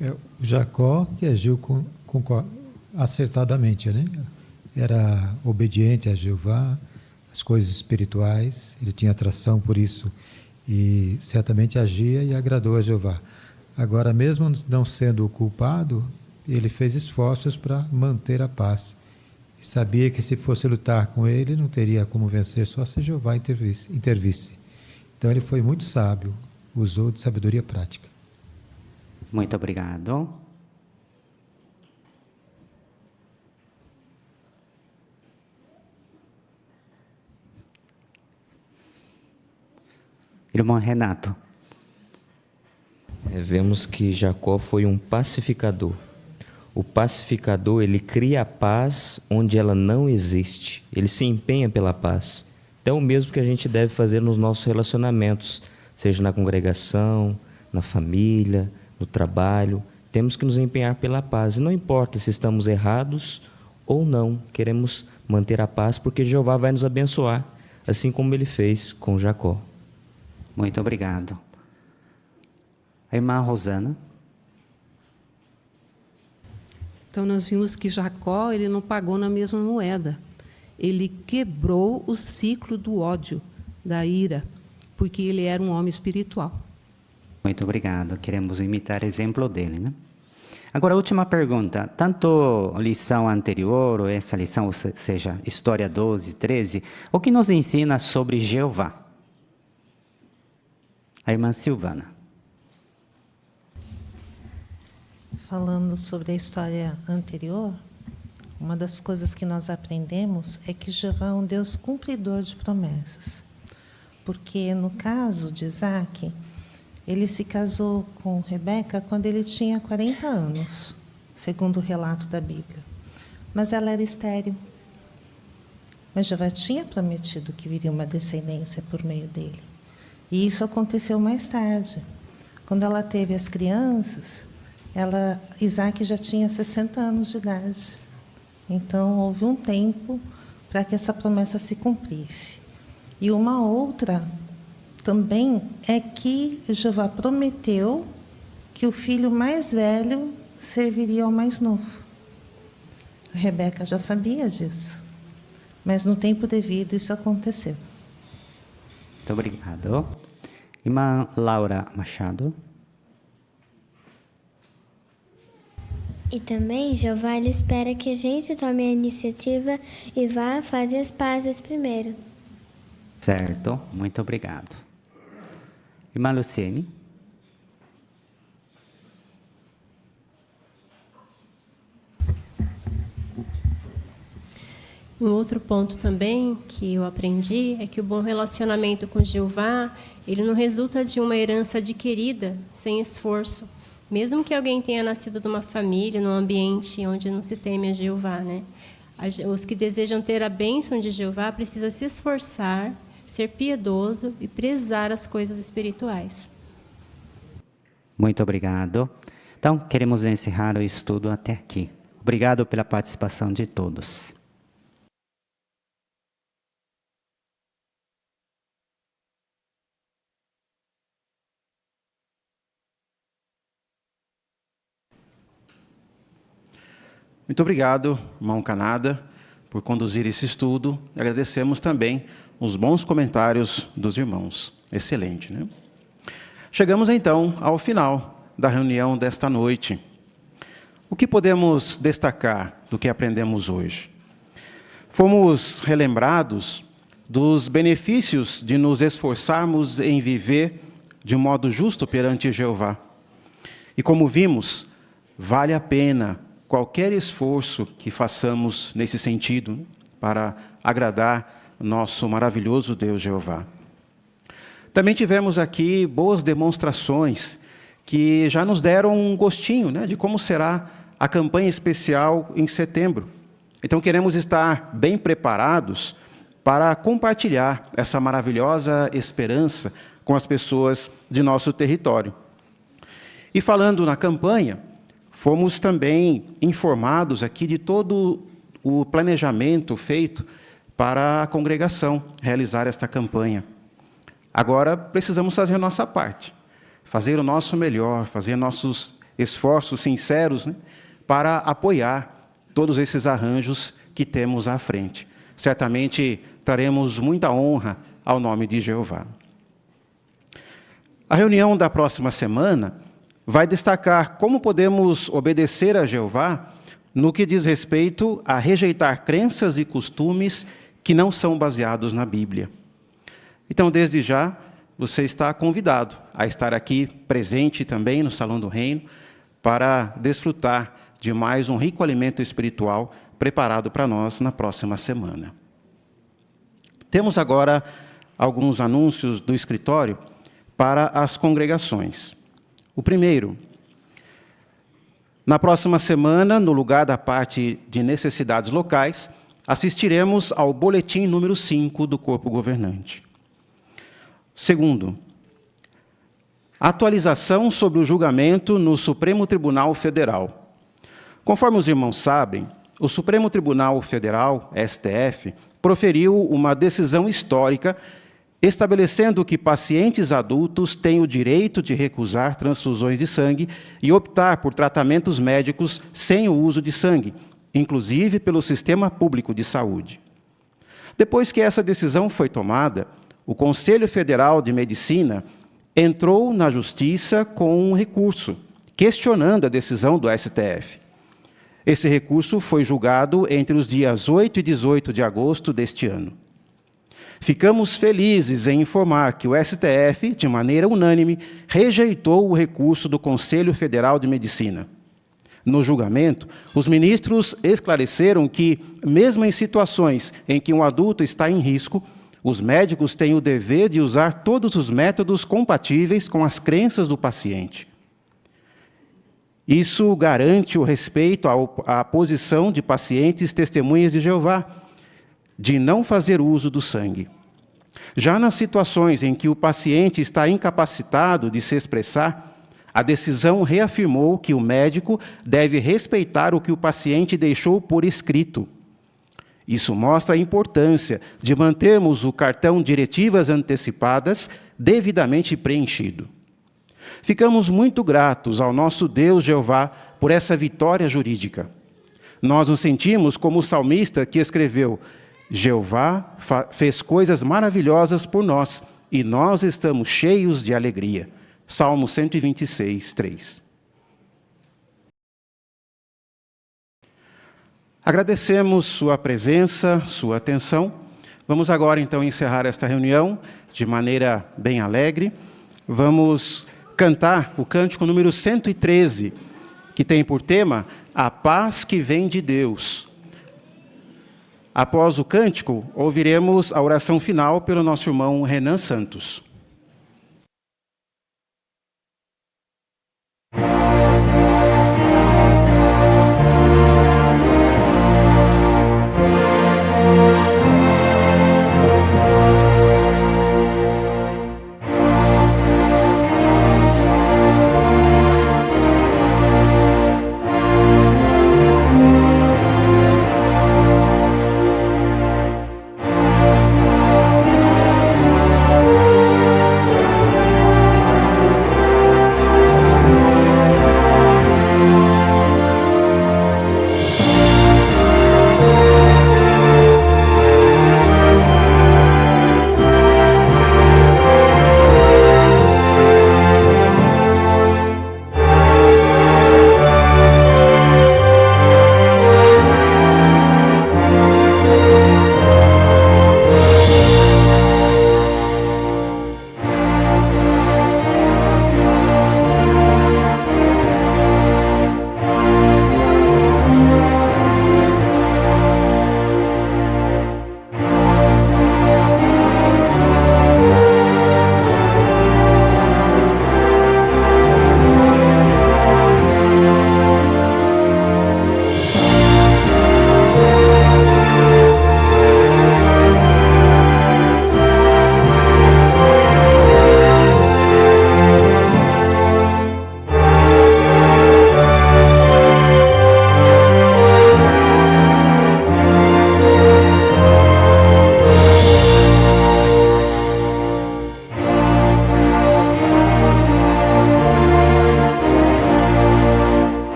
O Jacó que agiu acertadamente, né? Era obediente a Jeová, as coisas espirituais, ele tinha atração por isso e certamente agia e agradou a Jeová. Agora, mesmo não sendo o culpado, ele fez esforços para manter a paz. E sabia que se fosse lutar com ele, não teria como vencer, só se Jeová intervisse. Então ele foi muito sábio, usou de sabedoria prática. Muito obrigado. Irmão Renato. Vemos que Jacó foi um pacificador. O pacificador, ele cria a paz onde ela não existe. Ele se empenha pela paz. Então, o mesmo que a gente deve fazer nos nossos relacionamentos, seja na congregação, na família, no trabalho, temos que nos empenhar pela paz. E não importa se estamos errados ou não, queremos manter a paz porque Jeová vai nos abençoar, assim como ele fez com Jacó. Muito obrigado. A irmã Rosana. Então, nós vimos que Jacó, ele não pagou na mesma moeda. Ele quebrou o ciclo do ódio, da ira, porque ele era um homem espiritual. Muito obrigado. Queremos imitar o exemplo dele, né? Agora, a última pergunta. Tanto a lição anterior, ou essa lição, ou seja, História 12, 13, o que nos ensina sobre Jeová? A irmã Silvana. Falando sobre a história anterior, uma das coisas que nós aprendemos é que Jeová é um Deus cumpridor de promessas. Porque, no caso de Isaac, ele se casou com Rebeca quando ele tinha 40 anos, segundo o relato da Bíblia. Mas ela era estéril. Mas Jeová tinha prometido que viria uma descendência por meio dele. E isso aconteceu mais tarde. Quando ela teve as crianças, Isaac já tinha 60 anos de idade. Então, houve um tempo para que essa promessa se cumprisse. E uma outra também é que Jeová prometeu que o filho mais velho serviria ao mais novo. A Rebeca já sabia disso, mas no tempo devido isso aconteceu. Muito obrigado. Irmã Laura Machado. E também, Jeová, ele espera que a gente tome a iniciativa e vá fazer as pazes primeiro. Certo, muito obrigado. Irmã Luciene. Um outro ponto também que eu aprendi é que o bom relacionamento com Jeová, ele não resulta de uma herança adquirida sem esforço. Mesmo que alguém tenha nascido de uma família, num ambiente onde não se teme a Jeová, né? Os que desejam ter a bênção de Jeová precisam se esforçar, ser piedoso e prezar as coisas espirituais. Muito obrigado. Então, queremos encerrar o estudo até aqui. Obrigado pela participação de todos. Muito obrigado, irmão Canada, por conduzir esse estudo. Agradecemos também os bons comentários dos irmãos. Excelente, né? Chegamos então ao final da reunião desta noite. O que podemos destacar do que aprendemos hoje? Fomos relembrados dos benefícios de nos esforçarmos em viver de modo justo perante Jeová. E como vimos, vale a pena qualquer esforço que façamos nesse sentido para agradar nosso maravilhoso Deus Jeová. Também tivemos aqui boas demonstrações que já nos deram um gostinho, né, de como será a campanha especial em setembro. Então queremos estar bem preparados para compartilhar essa maravilhosa esperança com as pessoas de nosso território. E falando na campanha, fomos também informados aqui de todo o planejamento feito para a congregação realizar esta campanha. Agora precisamos fazer a nossa parte, fazer o nosso melhor, fazer nossos esforços sinceros, né, para apoiar todos esses arranjos que temos à frente. Certamente traremos muita honra ao nome de Jeová. A reunião da próxima semana vai destacar como podemos obedecer a Jeová no que diz respeito a rejeitar crenças e costumes que não são baseados na Bíblia. Então, desde já, você está convidado a estar aqui presente também no Salão do Reino para desfrutar de mais um rico alimento espiritual preparado para nós na próxima semana. Temos agora alguns anúncios do escritório para as congregações. O primeiro, na próxima semana, no lugar da parte de necessidades locais, assistiremos ao boletim número 5 do corpo governante. Segundo, atualização sobre o julgamento no Supremo Tribunal Federal. Conforme os irmãos sabem, o Supremo Tribunal Federal, STF, proferiu uma decisão histórica estabelecendo que pacientes adultos têm o direito de recusar transfusões de sangue e optar por tratamentos médicos sem o uso de sangue, inclusive pelo Sistema Público de Saúde. Depois que essa decisão foi tomada, o Conselho Federal de Medicina entrou na Justiça com um recurso, questionando a decisão do STF. Esse recurso foi julgado entre os dias 8 e 18 de agosto deste ano. Ficamos felizes em informar que o STF, de maneira unânime, rejeitou o recurso do Conselho Federal de Medicina. No julgamento, os ministros esclareceram que, mesmo em situações em que um adulto está em risco, os médicos têm o dever de usar todos os métodos compatíveis com as crenças do paciente. Isso garante o respeito à posição de pacientes testemunhas de Jeová, de não fazer uso do sangue. Já nas situações em que o paciente está incapacitado de se expressar, a decisão reafirmou que o médico deve respeitar o que o paciente deixou por escrito. Isso mostra a importância de mantermos o cartão Diretivas Antecipadas devidamente preenchido. Ficamos muito gratos ao nosso Deus Jeová por essa vitória jurídica. Nós nos sentimos como o salmista que escreveu: Jeová fez coisas maravilhosas por nós, e nós estamos cheios de alegria. Salmo 126, 3. Agradecemos sua presença, sua atenção. Vamos agora, então, encerrar esta reunião de maneira bem alegre. Vamos cantar o cântico número 113, que tem por tema A Paz que Vem de Deus. Após o cântico, ouviremos a oração final pelo nosso irmão Renan Santos.